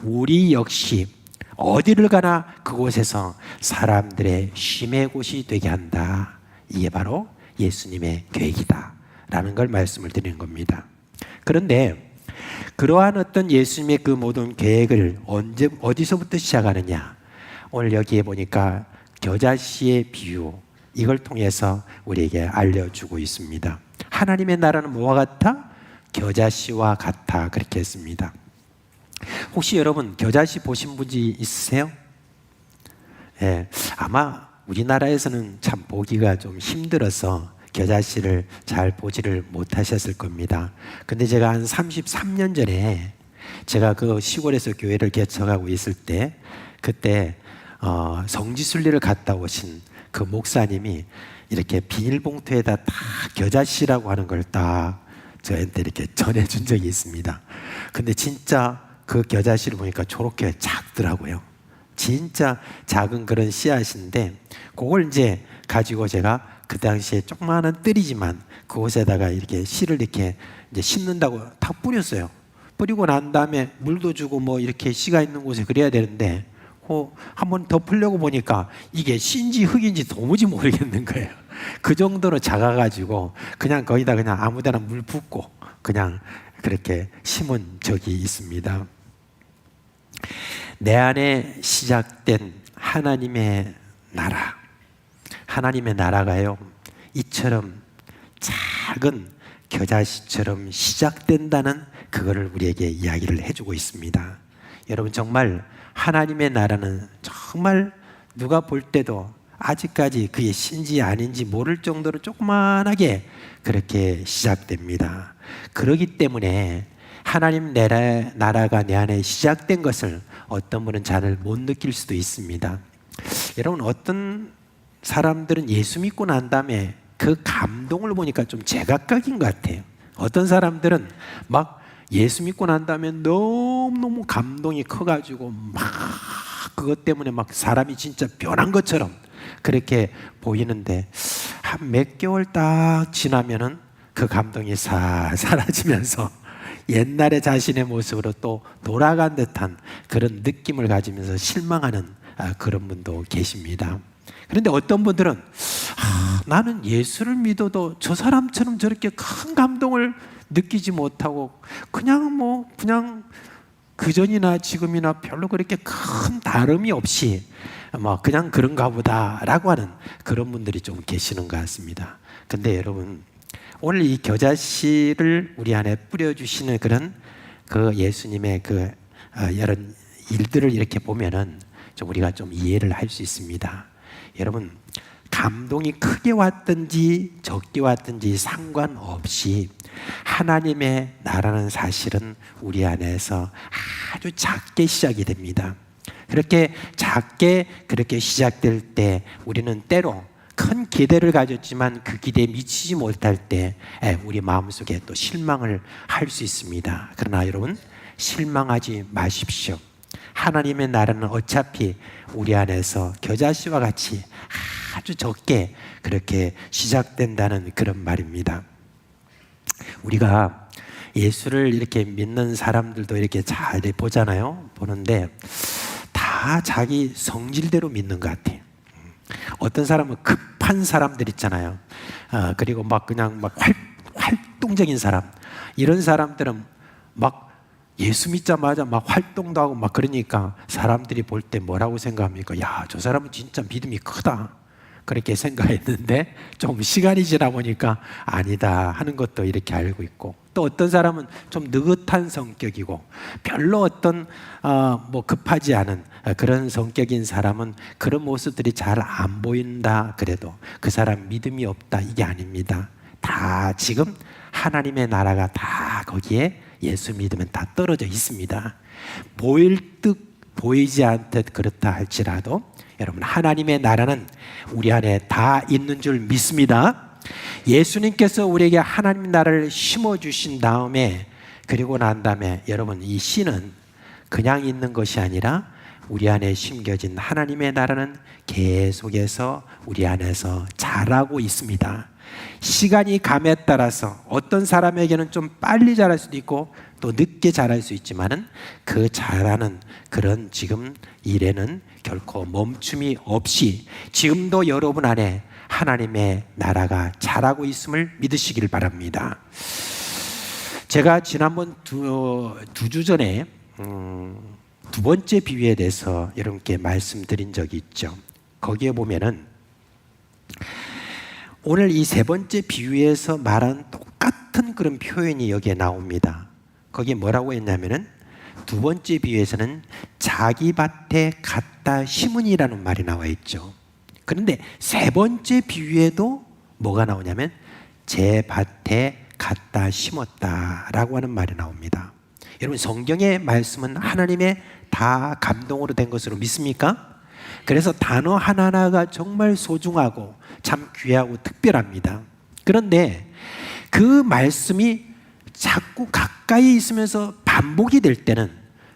우리 역시 어디를 가나 그곳에서 사람들의 쉼의 곳이 되게 한다. 이게 바로 예수님의 계획이다 라는 걸 말씀을 드리는 겁니다. 그런데 그러한 어떤 예수님의 그 모든 계획을 어디서부터 시작하느냐? 오늘 여기에 보니까 겨자씨의 비유, 이걸 통해서 우리에게 알려주고 있습니다. 하나님의 나라는 뭐와 같아? 겨자씨와 같아, 그렇게 했습니다. 혹시 여러분 겨자씨 보신 분이 있으세요? 예, 아마 우리나라에서는 참 보기가 좀 힘들어서 겨자씨를 잘 보지를 못하셨을 겁니다. 근데 제가 한 33년 전에 제가 그 시골에서 교회를 개척하고 있을 때, 그때 성지순례를 갔다 오신 그 목사님이 이렇게 비닐봉투에다 다 겨자씨라고 하는 걸 딱 저한테 이렇게 전해준 적이 있습니다. 근데 진짜 그 겨자씨를 보니까 저렇게 작더라고요. 진짜 작은 그런 씨앗인데, 그걸 이제 가지고 제가 그 당시에 조그마한 뜰이지만 그곳에다가 이렇게 씨를 이렇게 이제 심는다고 탁 뿌렸어요. 뿌리고 난 다음에 물도 주고 뭐 이렇게 씨가 있는 곳에 그래야 되는데, 한번 더 풀려고 보니까 이게 씨인지 흙인지 도무지 모르겠는 거예요. 그 정도로 작아가지고 그냥 거기다 그냥 아무데나 물 붓고 그냥 그렇게 심은 적이 있습니다. 내 안에 시작된 하나님의 나라, 하나님의 나라가요, 이처럼 작은 겨자씨처럼 시작된다는 그거를 우리에게 이야기를 해주고 있습니다. 여러분, 정말 하나님의 나라는 정말 누가 볼 때도 아직까지 그게 신지 아닌지 모를 정도로 조그만하게 그렇게 시작됩니다. 그렇기 때문에 하나님 나라가 내 안에 시작된 것을 어떤 분은 잘 못 느낄 수도 있습니다. 여러분, 어떤 사람들은 예수 믿고 난 다음에 그 감동을 보니까 좀 제각각인 것 같아요. 어떤 사람들은 막 예수 믿고 난 다음에 너무너무 감동이 커가지고 막 그것 때문에 막 사람이 진짜 변한 것처럼 그렇게 보이는데, 한 몇 개월 딱 지나면은 그 감동이 사라지면서 옛날의 자신의 모습으로 또 돌아간 듯한 그런 느낌을 가지면서 실망하는 그런 분도 계십니다. 그런데 어떤 분들은 나는 예수를 믿어도 저 사람처럼 저렇게 큰 감동을 느끼지 못하고 그냥 그전이나 지금이나 별로 그렇게 큰 다름이 없이 그냥 그런가 보다라고 하는 그런 분들이 좀 계시는 것 같습니다. 근데 여러분, 오늘 이 겨자씨를 우리 안에 뿌려주시는 그런 그 예수님의 그 이런 일들을 이렇게 보면은 좀 우리가 좀 이해를 할 수 있습니다. 여러분, 감동이 크게 왔든지 적게 왔든지 상관없이 하나님의 나라는 사실은 우리 안에서 아주 작게 시작이 됩니다. 그렇게 작게 그렇게 시작될 때 우리는 때로 큰 기대를 가졌지만 그 기대에 미치지 못할 때 우리 마음속에 또 실망을 할 수 있습니다. 그러나 여러분, 실망하지 마십시오. 하나님의 나라는 어차피 우리 안에서 겨자씨와 같이 아주 적게 그렇게 시작된다는 그런 말입니다. 우리가 예수를 이렇게 믿는 사람들도 이렇게 잘 보잖아요. 보는데 다 자기 성질대로 믿는 것 같아요. 어떤 사람은 급한 사람들 있잖아요. 그리고 그냥 활동적인 사람, 이런 사람들은 예수 믿자마자 활동도 하고 그러니까 사람들이 볼 때 뭐라고 생각합니까? 야, 저 사람은 진짜 믿음이 크다, 그렇게 생각했는데 좀 시간이 지나 보니까 아니다 하는 것도 이렇게 알고 있고, 또 어떤 사람은 좀 느긋한 성격이고 별로 어떤 급하지 않은 그런 성격인 사람은 그런 모습들이 잘 안 보인다 그래도 그 사람 믿음이 없다, 이게 아닙니다. 다 지금 하나님의 나라가 다 거기에 예수 믿으면 다 떨어져 있습니다. 보일 듯 보이지 않듯 그렇다 할지라도 여러분, 하나님의 나라는 우리 안에 다 있는 줄 믿습니다. 예수님께서 우리에게 하나님 나라를 심어주신 다음에, 그리고 난 다음에 여러분, 이 씨는 그냥 있는 것이 아니라 우리 안에 심겨진 하나님의 나라는 계속해서 우리 안에서 자라고 있습니다. 시간이 감에 따라서 어떤 사람에게는 좀 빨리 자랄 수도 있고 또 늦게 자랄 수 있지만은 그 자라는 그런 지금 일에는 결코 멈춤이 없이 지금도 여러분 안에 하나님의 나라가 자라고 있음을 믿으시길 바랍니다. 제가 지난번 두 주 전에 두 번째 비유에 대해서 여러분께 말씀드린 적이 있죠. 거기에 보면은 오늘 이 세 번째 비유에서 말한 똑같은 그런 표현이 여기에 나옵니다. 거기에 뭐라고 했냐면은 두 번째 비유에서는 자기 밭에 갖다 심으니라는 말이 나와 있죠. 그런데 세 번째 비유에도 뭐가 나오냐면 제 밭에 갖다 심었다라고 하는 말이 나옵니다. 여러분, 성경의 말씀은 하나님의 다 감동으로 된 것으로 믿습니까? 그래서 단어 하나하나가 정말 소중하고 참 귀하고 특별합니다. 그런데 그 말씀이 자꾸 가까이 있으면서 반복이 될 때는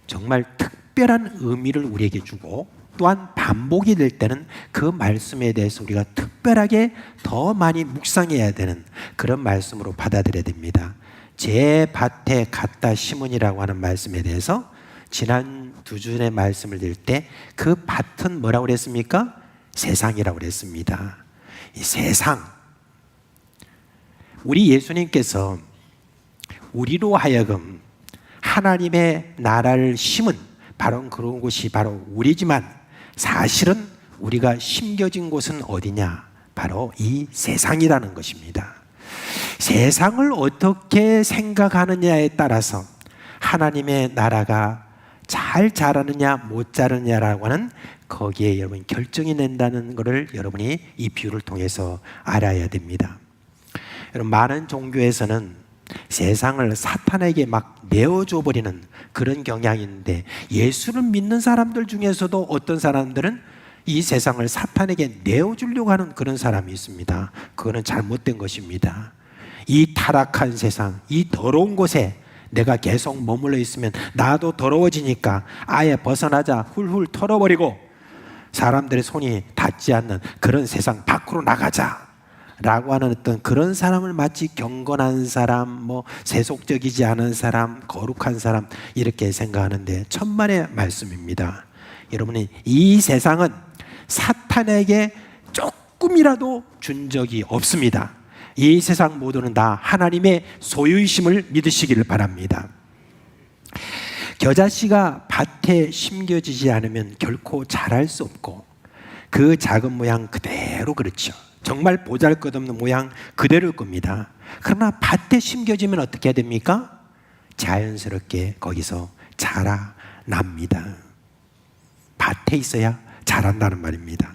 정말 특별한 의미를 우리에게 주고, 또한 반복이 될 때는 그 말씀에 대해서 우리가 특별하게 더 많이 묵상해야 되는 그런 말씀으로 받아들여야 됩니다. 제 밭에 갖다 심으니라고 하는 말씀에 대해서 지난 두 주 전에 말씀을 드릴 때 그 밭은 뭐라고 그랬습니까? 세상이라고 그랬습니다. 이 세상, 우리 예수님께서 우리로 하여금 하나님의 나라를 심은 바로 그런 곳이 바로 우리지만, 사실은 우리가 심겨진 곳은 어디냐? 바로 이 세상이라는 것입니다. 세상을 어떻게 생각하느냐에 따라서 하나님의 나라가 잘 자라느냐 못 자라느냐라고 하는 거기에 여러분 결정이 낸다는 것을 여러분이 이 비유를 통해서 알아야 됩니다. 여러분, 많은 종교에서는 세상을 사탄에게 막 내어줘 버리는 그런 경향이 있는데, 예수를 믿는 사람들 중에서도 어떤 사람들은 이 세상을 사탄에게 내어주려고 하는 그런 사람이 있습니다. 그거는 잘못된 것입니다. 이 타락한 세상, 이 더러운 곳에 내가 계속 머물러 있으면 나도 더러워지니까 아예 벗어나자, 훌훌 털어버리고 사람들의 손이 닿지 않는 그런 세상 밖으로 나가자 라고 하는 어떤 그런 사람을 마치 경건한 사람, 뭐 세속적이지 않은 사람, 거룩한 사람 이렇게 생각하는데 천만의 말씀입니다. 여러분이 이 세상은 사탄에게 조금이라도 준 적이 없습니다. 이 세상 모두는 다 하나님의 소유이심을 믿으시기를 바랍니다. 겨자씨가 밭에 심겨지지 않으면 결코 자랄 수 없고, 그 작은 모양 그대로 그렇죠. 정말 보잘것없는 모양 그대로일 겁니다. 그러나 밭에 심겨지면 어떻게 해야 됩니까? 자연스럽게 거기서 자라납니다. 밭에 있어야 자란다는 말입니다.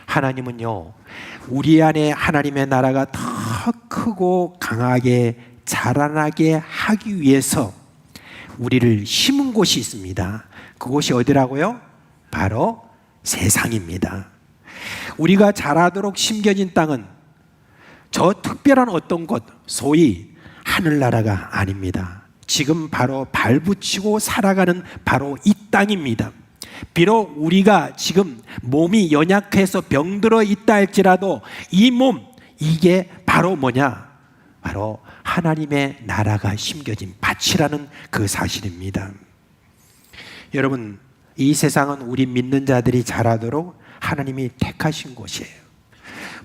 하나님은요, 우리 안에 하나님의 나라가 더 크고 강하게 자라나게 하기 위해서 우리를 심은 곳이 있습니다. 그곳이 어디라고요? 바로 세상입니다. 우리가 자라도록 심겨진 땅은 저 특별한 어떤 곳, 소위 하늘나라가 아닙니다. 지금 바로 발붙이고 살아가는 바로 이 땅입니다. 비록 우리가 지금 몸이 연약해서 병들어 있다 할지라도 이 몸, 이게 바로 뭐냐? 바로 하나님의 나라가 심겨진 밭이라는 그 사실입니다. 여러분, 이 세상은 우리 믿는 자들이 자라도록 하나님이 택하신 곳이에요.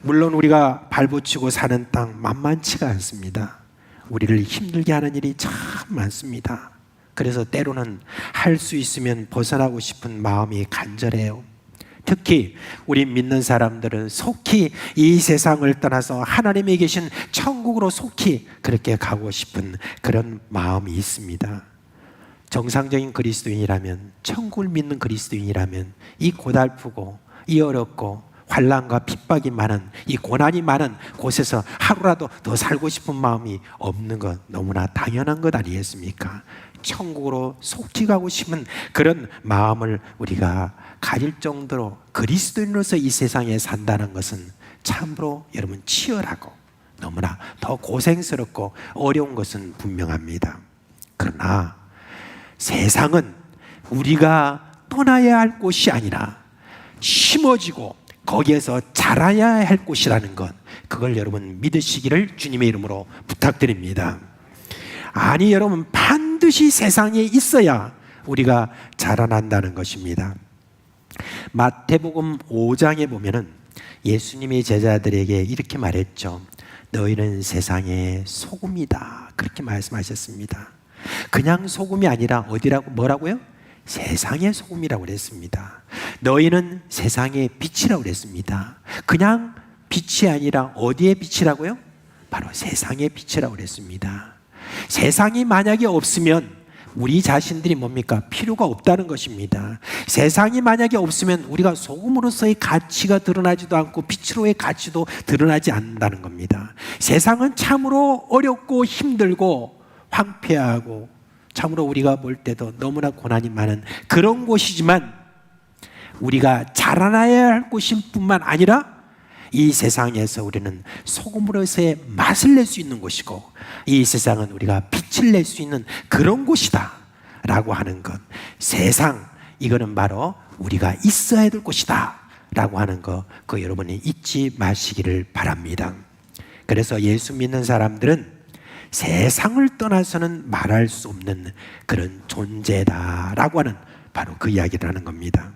물론 우리가 발붙이고 사는 땅 만만치가 않습니다. 우리를 힘들게 하는 일이 참 많습니다. 그래서 때로는 할 수 있으면 벗어나고 싶은 마음이 간절해요. 특히 우리 믿는 사람들은 속히 이 세상을 떠나서 하나님이 계신 천국으로 속히 그렇게 가고 싶은 그런 마음이 있습니다. 정상적인 그리스도인이라면, 천국을 믿는 그리스도인이라면 이 고달프고 이 어렵고 환난과 핍박이 많은, 이 고난이 많은 곳에서 하루라도 더 살고 싶은 마음이 없는 것 너무나 당연한 것 아니겠습니까? 천국으로 속히 가고 싶은 그런 마음을 우리가 가질 정도로 그리스도인으로서 이 세상에 산다는 것은 참으로 여러분 치열하고 너무나 더 고생스럽고 어려운 것은 분명합니다. 그러나 세상은 우리가 떠나야 할 곳이 아니라 심어지고 거기에서 자라야 할 곳이라는 것, 그걸 여러분 믿으시기를 주님의 이름으로 부탁드립니다. 아니, 여러분, 반드시 세상에 있어야 우리가 자라난다는 것입니다. 마태복음 5장에 보면은 예수님이 제자들에게 이렇게 말했죠. 너희는 세상의 소금이다. 그렇게 말씀하셨습니다. 그냥 소금이 아니라 어디라고 뭐라고요? 세상의 소금이라고 그랬습니다. 너희는 세상의 빛이라고 그랬습니다. 그냥 빛이 아니라 어디의 빛이라고요? 바로 세상의 빛이라고 그랬습니다. 세상이 만약에 없으면 우리 자신들이 뭡니까? 필요가 없다는 것입니다. 세상이 만약에 없으면 우리가 소금으로서의 가치가 드러나지도 않고 빛으로의 가치도 드러나지 않는다는 겁니다. 세상은 참으로 어렵고 힘들고 황폐하고 참으로 우리가 볼 때도 너무나 고난이 많은 그런 곳이지만 우리가 자라나야 할 곳일 뿐만 아니라 이 세상에서 우리는 소금으로서의 맛을 낼 수 있는 곳이고 이 세상은 우리가 빛을 낼 수 있는 그런 곳이다 라고 하는 것. 세상, 이거는 바로 우리가 있어야 될 곳이다 라고 하는 것, 그 여러분이 잊지 마시기를 바랍니다. 그래서 예수 믿는 사람들은 세상을 떠나서는 말할 수 없는 그런 존재다라고 하는 바로 그 이야기를 하는 겁니다.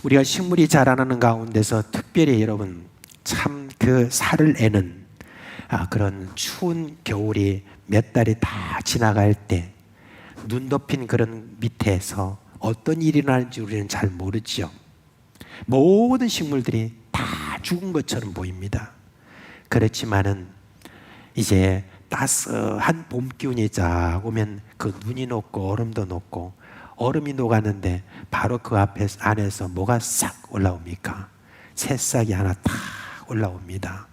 우리가 식물이 자라나는 가운데서 특별히 여러분 참 그 살을 애는 그런 추운 겨울이 몇 달이 다 지나갈 때 눈 덮인 그런 밑에서 어떤 일이 일어나는지 우리는 잘 모르지요. 모든 식물들이 다 죽은 것처럼 보입니다. 그렇지만은 이제 따스한 봄 기운이 쫙 오면 그 눈이 녹고 얼음도 녹고 얼음이 녹았는데 바로 그 안에서 뭐가 싹 올라옵니까? 새싹이 하나 탁 올라옵니다.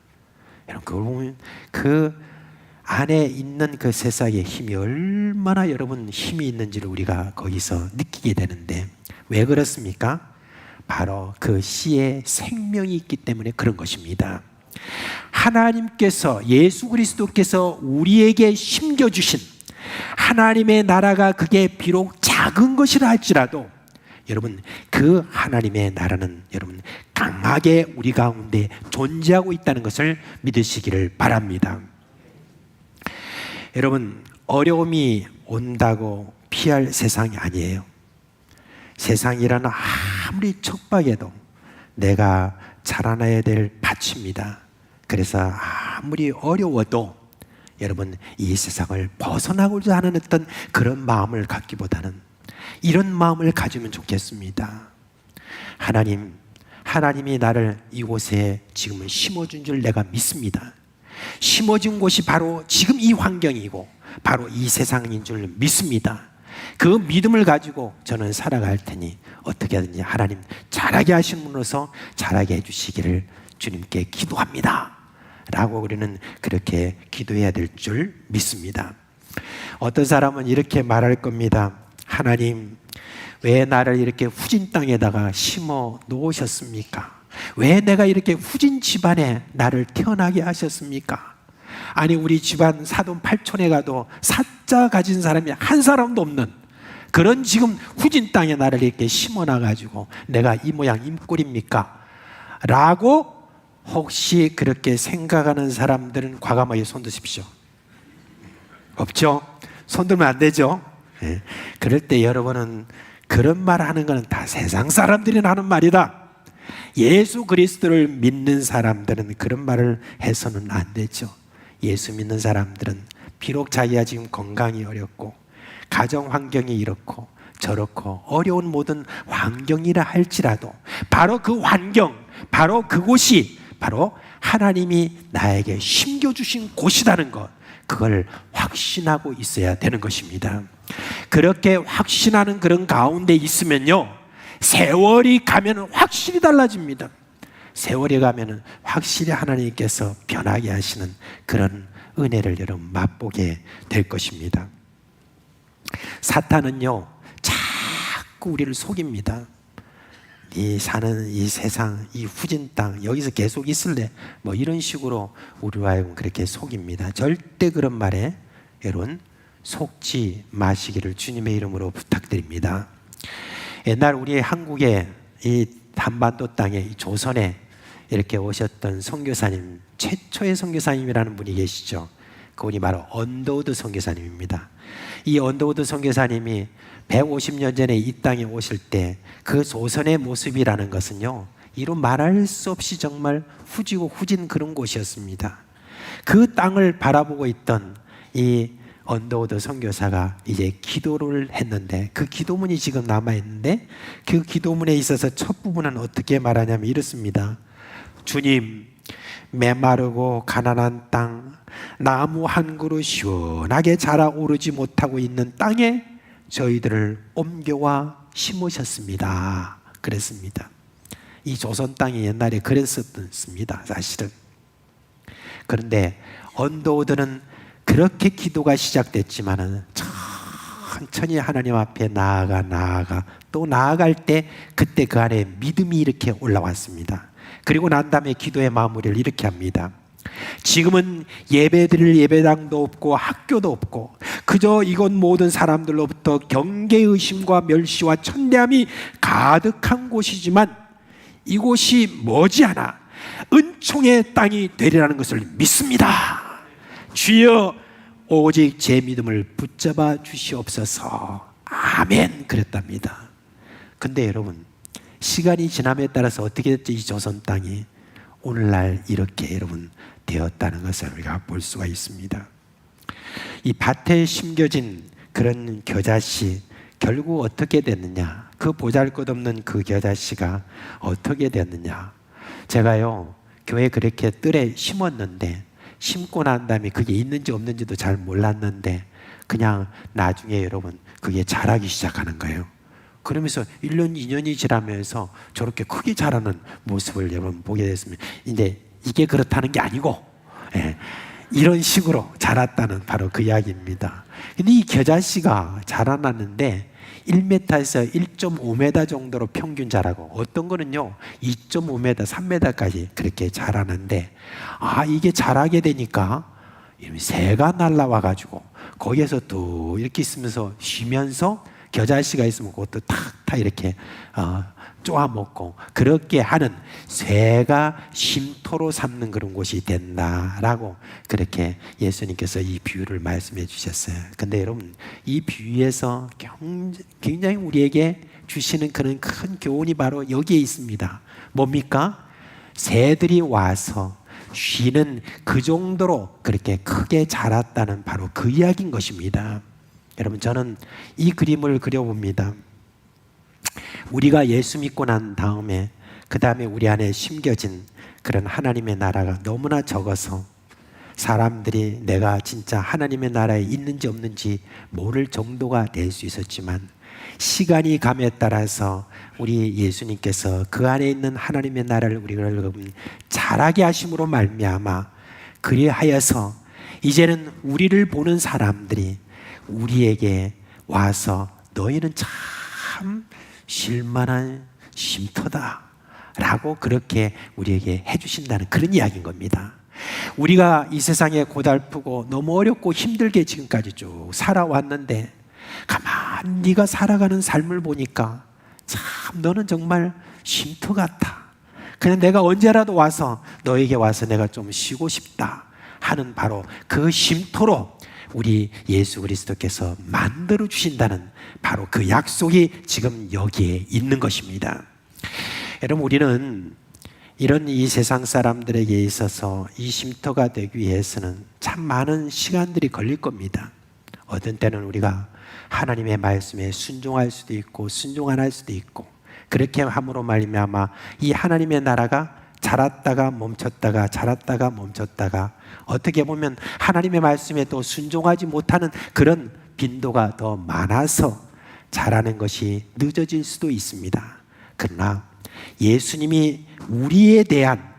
여러분 그걸 보면 그 안에 있는 그 새싹의 힘이 얼마나 여러분 힘이 있는지를 우리가 거기서 느끼게 되는데 왜 그렇습니까? 바로 그 씨에 생명이 있기 때문에 그런 것입니다. 하나님께서 예수 그리스도께서 우리에게 심겨주신 하나님의 나라가 그게 비록 작은 것이라 할지라도 여러분 그 하나님의 나라는 여러분 강하게 우리 가운데 존재하고 있다는 것을 믿으시기를 바랍니다. 여러분 어려움이 온다고 피할 세상이 아니에요. 세상이라는 아무리 척박해도 내가 자라나야 될 밭입니다. 그래서 아무리 어려워도 여러분 이 세상을 벗어나고자 하는 어떤 그런 마음을 갖기보다는 이런 마음을 가지면 좋겠습니다. 하나님이 나를 이곳에 지금은 심어준 줄 내가 믿습니다. 심어준 곳이 바로 지금 이 환경이고 바로 이 세상인 줄 믿습니다. 그 믿음을 가지고 저는 살아갈 테니 어떻게 하든지 하나님 잘하게 하신 분으로서 잘하게 해주시기를 주님께 기도합니다 라고 우리는 그렇게 기도해야 될 줄 믿습니다. 어떤 사람은 이렇게 말할 겁니다. 하나님 왜 나를 이렇게 후진 땅에다가 심어 놓으셨습니까? 왜 내가 이렇게 후진 집안에 나를 태어나게 하셨습니까? 아니 우리 집안 사돈 8촌에 가도 사자 가진 사람이 한 사람도 없는 그런 지금 후진 땅에 나를 이렇게 심어놔가지고 내가 이 모양 임꼴입니까? 라고 혹시 그렇게 생각하는 사람들은 과감하게 손 드십시오. 없죠? 손 들면 안 되죠? 네. 그럴 때 여러분은 그런 말 하는 거는 다 세상 사람들이 하는 말이다. 예수 그리스도를 믿는 사람들은 그런 말을 해서는 안 되죠. 예수 믿는 사람들은 비록 자기가 지금 건강이 어렵고 가정 환경이 이렇고 저렇고 어려운 모든 환경이라 할지라도 바로 그 환경, 바로 그곳이 바로 하나님이 나에게 심겨주신 곳이라는 것, 그걸 확신하고 있어야 되는 것입니다. 그렇게 확신하는 그런 가운데 있으면요 세월이 가면 확실히 달라집니다. 세월이 가면 확실히 하나님께서 변하게 하시는 그런 은혜를 여러분 맛보게 될 것입니다. 사탄은요 자꾸 우리를 속입니다. 이 사는 이 세상, 이 후진 땅 여기서 계속 있을래? 뭐 이런 식으로 우리와 하여금 그렇게 속입니다. 절대 그런 말에 여러분 속지 마시기를 주님의 이름으로 부탁드립니다. 옛날 우리 한국의 이 한반도 땅에 이 조선에 이렇게 오셨던 선교사님, 최초의 선교사님이라는 분이 계시죠. 그분이 바로 언더우드 선교사님입니다. 이 언더우드 선교사님이 150년 전에 이 땅에 오실 때 그 조선의 모습이라는 것은요 이루 말할 수 없이 정말 후지고 후진 그런 곳이었습니다. 그 땅을 바라보고 있던 이 언더우드 선교사가 이제 기도를 했는데 그 기도문이 지금 남아있는데 그 기도문에 있어서 첫 부분은 어떻게 말하냐면 이렇습니다. 주님, 메마르고 가난한 땅, 나무 한 그루 시원하게 자라오르지 못하고 있는 땅에 저희들을 옮겨와 심으셨습니다. 그랬습니다. 이 조선 땅이 옛날에 그랬었습니다. 사실은. 그런데 언더우드는 그렇게 기도가 시작됐지만은 천천히 하나님 앞에 나아가 또 나아갈 때 그때 그 안에 믿음이 이렇게 올라왔습니다. 그리고 난 다음에 기도의 마무리를 이렇게 합니다. 지금은 예배드릴 예배당도 없고 학교도 없고 그저 이곳 모든 사람들로부터 경계의심과 멸시와 천대함이 가득한 곳이지만 이곳이 머지않아 은총의 땅이 되리라는 것을 믿습니다. 주여, 오직 제 믿음을 붙잡아 주시옵소서. 아멘. 그랬답니다. 근데 여러분, 시간이 지남에 따라서 어떻게 됐죠? 이 조선 땅이 오늘날 이렇게 여러분 되었다는 것을 우리가 볼 수가 있습니다. 이 밭에 심겨진 그런 겨자씨 결국 어떻게 됐느냐? 그 보잘것없는 그 겨자씨가 어떻게 됐느냐? 제가요 교회 그렇게 뜰에 심었는데 심고 난 다음에 그게 있는지 없는지도 잘 몰랐는데 그냥 나중에 여러분 그게 자라기 시작하는 거예요. 그러면서 1년 2년이 지나면서 저렇게 크게 자라는 모습을 여러분 보게 됐습니다. 이제 이게 그렇다는 게 아니고 이런 식으로 자랐다는 바로 그 이야기입니다. 근데 이 겨자씨가 자라났는데 1m에서 1.5m 정도로 평균 자라고 어떤 거는요 2.5m, 3m까지 그렇게 자라는데 이게 자라게 되니까 새가 날라와 가지고 거기에서 또 이렇게 있으면서 쉬면서 겨자씨가 있으면 그것도 탁탁 이렇게 쪼아먹고 그렇게 하는 새가 쉼터로 삼는 그런 곳이 된다라고 그렇게 예수님께서 이 비유를 말씀해 주셨어요. 근데 여러분 이 비유에서 굉장히 우리에게 주시는 그런 큰 교훈이 바로 여기에 있습니다. 뭡니까? 새들이 와서 쉬는 그 정도로 그렇게 크게 자랐다는 바로 그 이야기인 것입니다. 여러분 저는 이 그림을 그려봅니다. 우리가 예수 믿고 난 다음에 그 다음에 우리 안에 심겨진 그런 하나님의 나라가 너무나 적어서 사람들이 내가 진짜 하나님의 나라에 있는지 없는지 모를 정도가 될 수 있었지만 시간이 감에 따라서 우리 예수님께서 그 안에 있는 하나님의 나라를 우리가 자라게 하심으로 말미암아 그리하여서 이제는 우리를 보는 사람들이 우리에게 와서 너희는 참 쉴만한 쉼터다 라고 그렇게 우리에게 해주신다는 그런 이야기인 겁니다. 우리가 이 세상에 고달프고 너무 어렵고 힘들게 지금까지 쭉 살아왔는데 가만 네가 살아가는 삶을 보니까 참 너는 정말 쉼터 같아. 그냥 내가 언제라도 와서 너에게 와서 내가 좀 쉬고 싶다 하는 바로 그 쉼터로 우리 예수 그리스도께서 만들어 주신다는 바로 그 약속이 지금 여기에 있는 것입니다. 여러분 우리는 이런 이 세상 사람들에게 있어서 이 쉼터가 되기 위해서는 참 많은 시간들이 걸릴 겁니다. 어떤 때는 우리가 하나님의 말씀에 순종할 수도 있고 순종 안 할 수도 있고 그렇게 함으로 말미암아 이 하나님의 나라가 자랐다가 멈췄다가 자랐다가 멈췄다가 어떻게 보면 하나님의 말씀에 또 순종하지 못하는 그런 빈도가 더 많아서 자라는 것이 늦어질 수도 있습니다. 그러나 예수님이 우리에 대한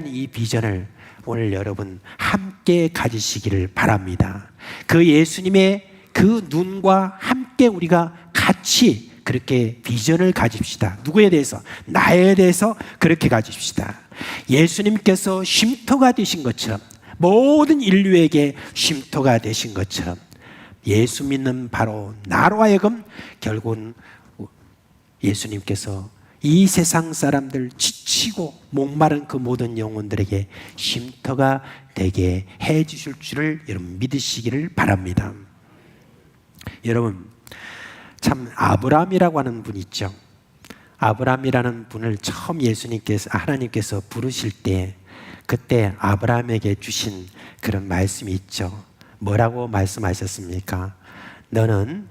이 비전을 오늘 여러분 함께 가지시기를 바랍니다. 그 예수님의 그 눈과 함께 우리가 같이 그렇게 비전을 가집시다. 누구에 대해서? 나에 대해서 그렇게 가집시다. 예수님께서 쉼터가 되신 것처럼 모든 인류에게 쉼터가 되신 것처럼 예수 믿는 바로 나로 하여금 결국은 예수님께서 이 세상 사람들 지치고 목마른 그 모든 영혼들에게 쉼터가 되게 해 주실 줄을 여러분 믿으시기를 바랍니다. 여러분 참 아브라함이라고 하는 분 있죠. 아브라함이라는 분을 처음 하나님께서 부르실 때 그때 아브라함에게 주신 그런 말씀이 있죠. 뭐라고 말씀하셨습니까? 너는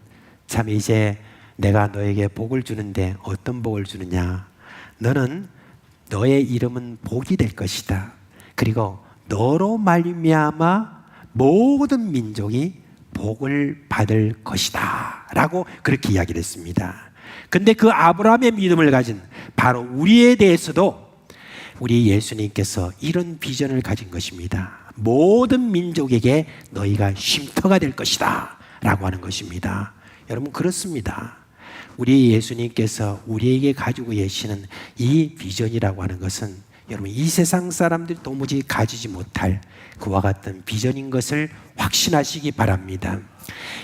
참 이제 내가 너에게 복을 주는데 어떤 복을 주느냐? 너는 너의 이름은 복이 될 것이다. 그리고 너로 말미암아 모든 민족이 복을 받을 것이다 라고 그렇게 이야기를 했습니다. 근데 그 아브라함의 믿음을 가진 바로 우리에 대해서도 우리 예수님께서 이런 비전을 가진 것입니다. 모든 민족에게 너희가 쉼터가 될 것이다 라고 하는 것입니다. 여러분, 그렇습니다. 우리 예수님께서 우리에게 가지고 계시는 이 비전이라고 하는 것은 여러분, 이 세상 사람들이 도무지 가지지 못할 그와 같은 비전인 것을 확신하시기 바랍니다.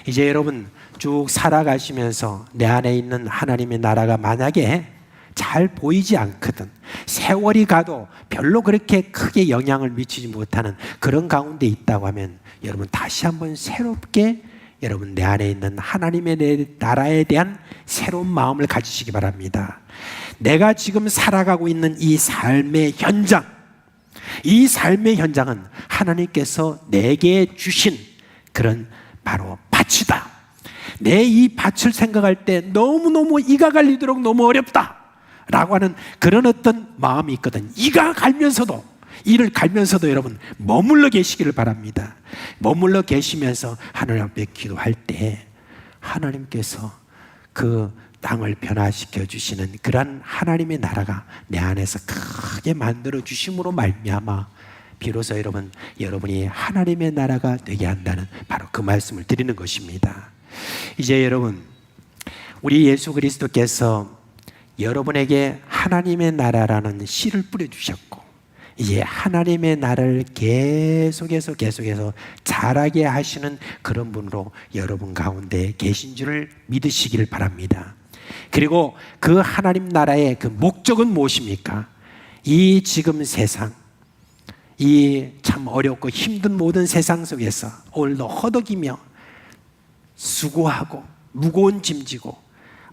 이제 여러분 쭉 살아가시면서 내 안에 있는 하나님의 나라가 만약에 잘 보이지 않거든, 세월이 가도 별로 그렇게 크게 영향을 미치지 못하는 그런 가운데 있다고 하면 여러분 다시 한번 새롭게 여러분 내 안에 있는 하나님의 나라에 대한 새로운 마음을 가지시기 바랍니다. 내가 지금 살아가고 있는 이 삶의 현장, 이 삶의 현장은 하나님께서 내게 주신 그런 바로 밭이다. 내 이 밭을 생각할 때 너무너무 이가 갈리도록 너무 어렵다 라고 하는 그런 어떤 마음이 있거든. 이가 갈면서도, 이를 갈면서도 여러분 머물러 계시기를 바랍니다. 머물러 계시면서 하나님 앞에 기도할 때 하나님께서 그 땅을 변화시켜 주시는 그러한 하나님의 나라가 내 안에서 크게 만들어 주심으로 말미암아 비로소 여러분이 하나님의 나라가 되게 한다는 바로 그 말씀을 드리는 것입니다. 이제 여러분, 우리 예수 그리스도께서 여러분에게 하나님의 나라라는 씨를 뿌려주셨고 이제 하나님의 나라를 계속해서 자라게 하시는 그런 분으로 여러분 가운데 계신 줄을 믿으시기를 바랍니다. 그리고 그 하나님 나라의 그 목적은 무엇입니까? 이 지금 세상, 이 참 어렵고 힘든 모든 세상 속에서 오늘도 허덕이며 수고하고 무거운 짐지고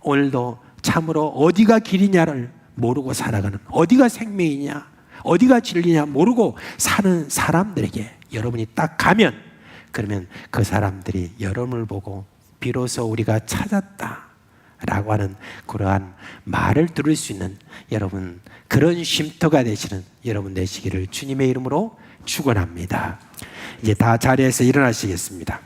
오늘도 참으로 어디가 길이냐를 모르고 살아가는, 어디가 생명이냐 어디가 진리냐 모르고 사는 사람들에게 여러분이 딱 가면, 그러면 그 사람들이 여러분을 보고 비로소 우리가 찾았다 라고 하는 그러한 말을 들을 수 있는 여러분, 그런 쉼터가 되시는 여러분 되시기를 주님의 이름으로 축원합니다. 이제 다 자리에서 일어나시겠습니다.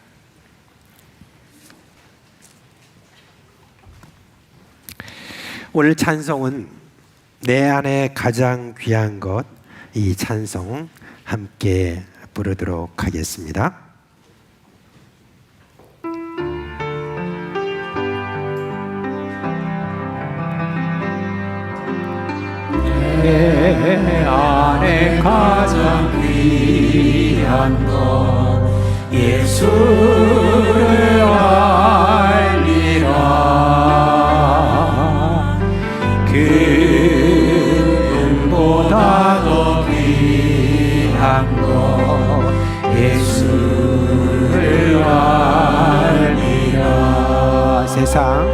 오늘 찬송은 내 안에 가장 귀한 것, 이 찬송 함께 부르도록 하겠습니다. 내 안에 가장 귀한 것 예수를 알리라. 금보다 더 귀한 것 예수를 알리라. 세상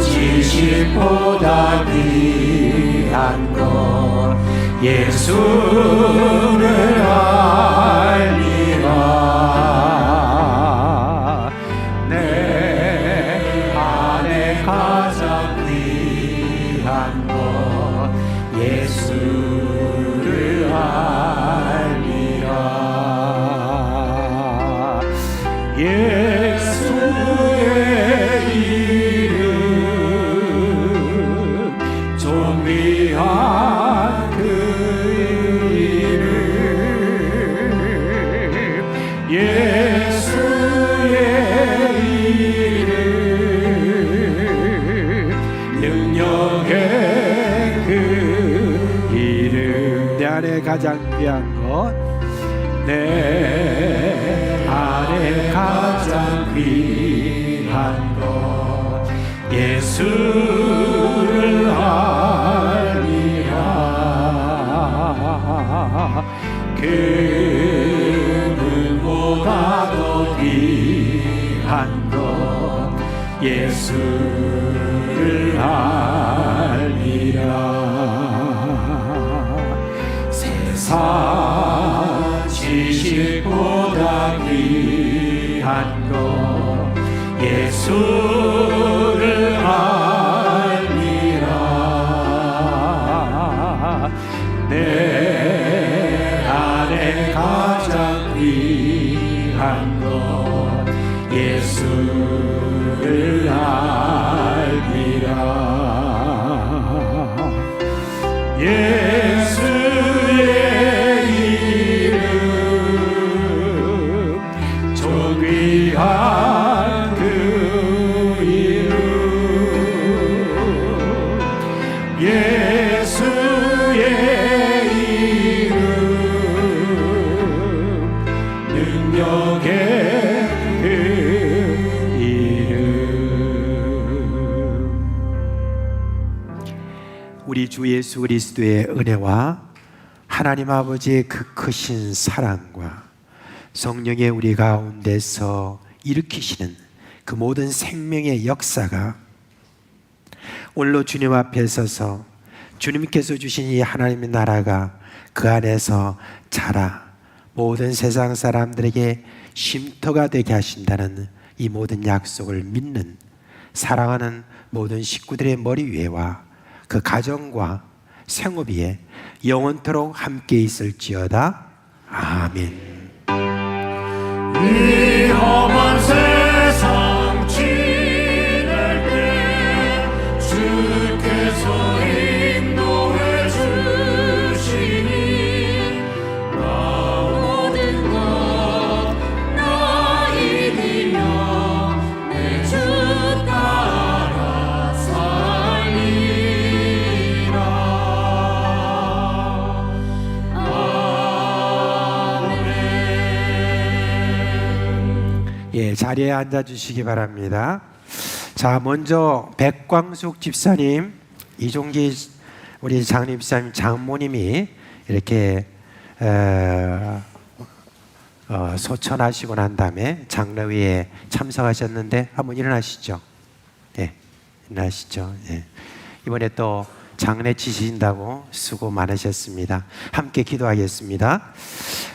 지식보다 귀한 것 예수를 알리라. 내 안에 가장 귀한 것 예수를 알리라. 예수의 이름 존귀한 그 이름 예수의 이름 능력의 그 이름 내 안에 가장 귀한 것, 내 안에 가장 귀한 것 예수를 알리라. 금보다 더 귀한 것 예수를 알리라. 세상 귀한 것 예수를 알미라. 내 안에 가장 귀한 것 예수를 알미라. 예수의 이름 저 귀한 그 이름 예수의 이름 능력의 그 이름. 우리 주 예수 그리스도의 은혜와 하나님 아버지의 그 크신 사랑과 성령의 우리 가운데서 일으키시는 그 모든 생명의 역사가 오늘로 주님 앞에 서서 주님께서 주신 이 하나님의 나라가 그 안에서 자라 모든 세상 사람들에게 쉼터가 되게 하신다는 이 모든 약속을 믿는 사랑하는 모든 식구들의 머리 위에와 그 가정과 생업 위에 영원토록 함께 있을지어다. 아멘. 이 험한 세상 지낼 때 주께서 인도해 주시니 나 모든 것 나 이기며 내 주 따라 살리라. 예, 자리에 앉아 주시기 바랍니다. 자, 먼저 백광숙 집사님, 이종기 우리 장림 집사님 장모님이 이렇게 소천하시고 난 다음에 장례회에 참석하셨는데 한번 일어나시죠. 예, 일어나시죠. 예. 이번에 또 장례 치신다고 수고 많으셨습니다. 함께 기도하겠습니다.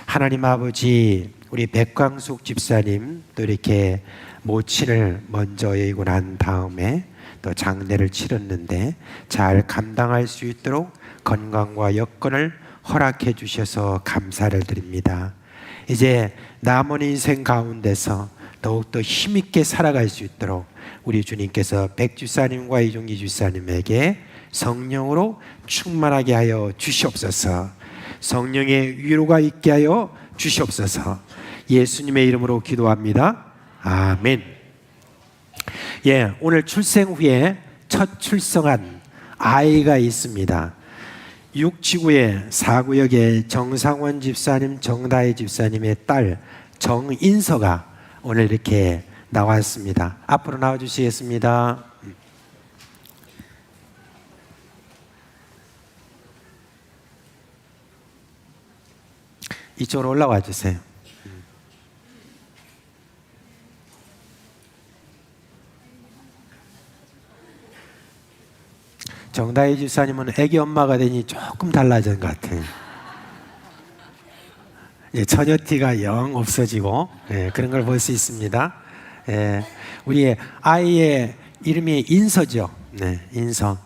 하나님 아버지, 우리 백광숙 집사님 또 이렇게 모친을 먼저 여의고 난 다음에 또 장례를 치렀는데 잘 감당할 수 있도록 건강과 여건을 허락해 주셔서 감사를 드립니다. 이제 남은 인생 가운데서 더욱더 힘있게 살아갈 수 있도록 우리 주님께서 백주사님과 이종기 주사님에게 성령으로 충만하게 하여 주시옵소서. 성령의 위로가 있게 하여 주시옵소서. 예수님의 이름으로 기도합니다. 아멘. 예, 오늘 출생 후에 첫 출생한 아이가 있습니다. 6지구의 4구역의 정상원 집사님, 정다희 집사님의 딸 정인서가 오늘 이렇게 나왔습니다. 앞으로 나와주시겠습니다. 이쪽으로 올라와 주세요. 정다희 집사님은 애기 엄마가 되니 조금 달라진 것 같아요. 예, 처녀티가 영 없어지고 그런 걸 볼 수 있습니다. 우리 아이의 이름이 인서죠. 네, 인서.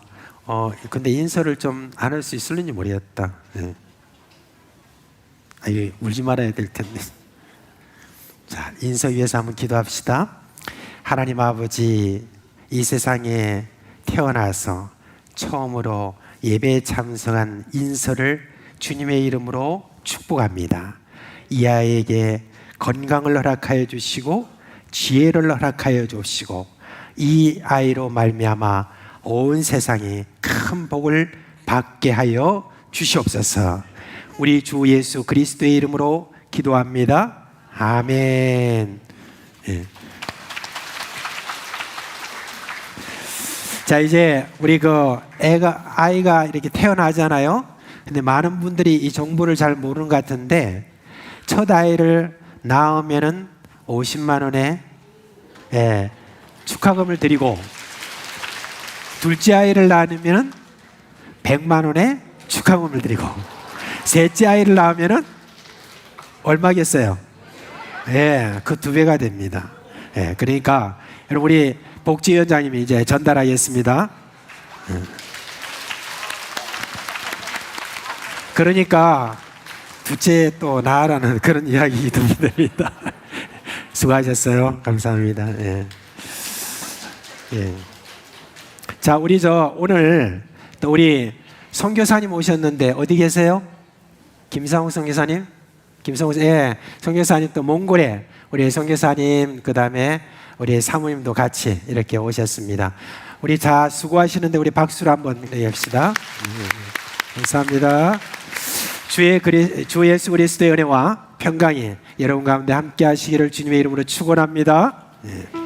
근데 인서를 좀 안 할 수 있을는지 모르겠다. 울지 말아야 될 텐데. 자, 인서 위해서 한번 기도합시다. 하나님 아버지, 이 세상에 태어나서 처음으로 예배에 참석한 인서를 주님의 이름으로 축복합니다. 이 아이에게 건강을 허락하여 주시고 지혜를 허락하여 주시고 이 아이로 말미암아 온 세상이 큰 복을 받게 하여 주시옵소서. 우리 주 예수 그리스도의 이름으로 기도합니다. 아멘. 예. 자, 이제 우리 아이가 이렇게 태어나잖아요. 근데 많은 분들이 이 정보를 잘 모르는 것 같은데 첫 아이를 낳으면은 50만 원의 축하금을 드리고 둘째 아이를 낳으면은 100만 원의 축하금을 드리고 셋째 아이를 낳으면은 얼마겠어요? 예, 그 2배가 됩니다. 예, 그러니까 여러분 우리 복지위원장님이 이제 전달하겠습니다. 그러니까 부채 또 나아라는 그런 이야기 됩니다. 수고하셨어요. 감사합니다. 예. 예. 자, 우리 오늘 또 우리 선교사님 오셨는데 어디 계세요? 김상욱 선교사님? 예, 선교사님 또 몽골에 우리 선교사님 그다음에 우리 사모님도 같이 이렇게 오셨습니다. 우리 자 수고하시는데 우리 박수로 한번 합시다. 감사합니다. 주 예수 그리스도의 은혜와 평강이 여러분 가운데 함께 하시기를 주님의 이름으로 축원합니다. 예.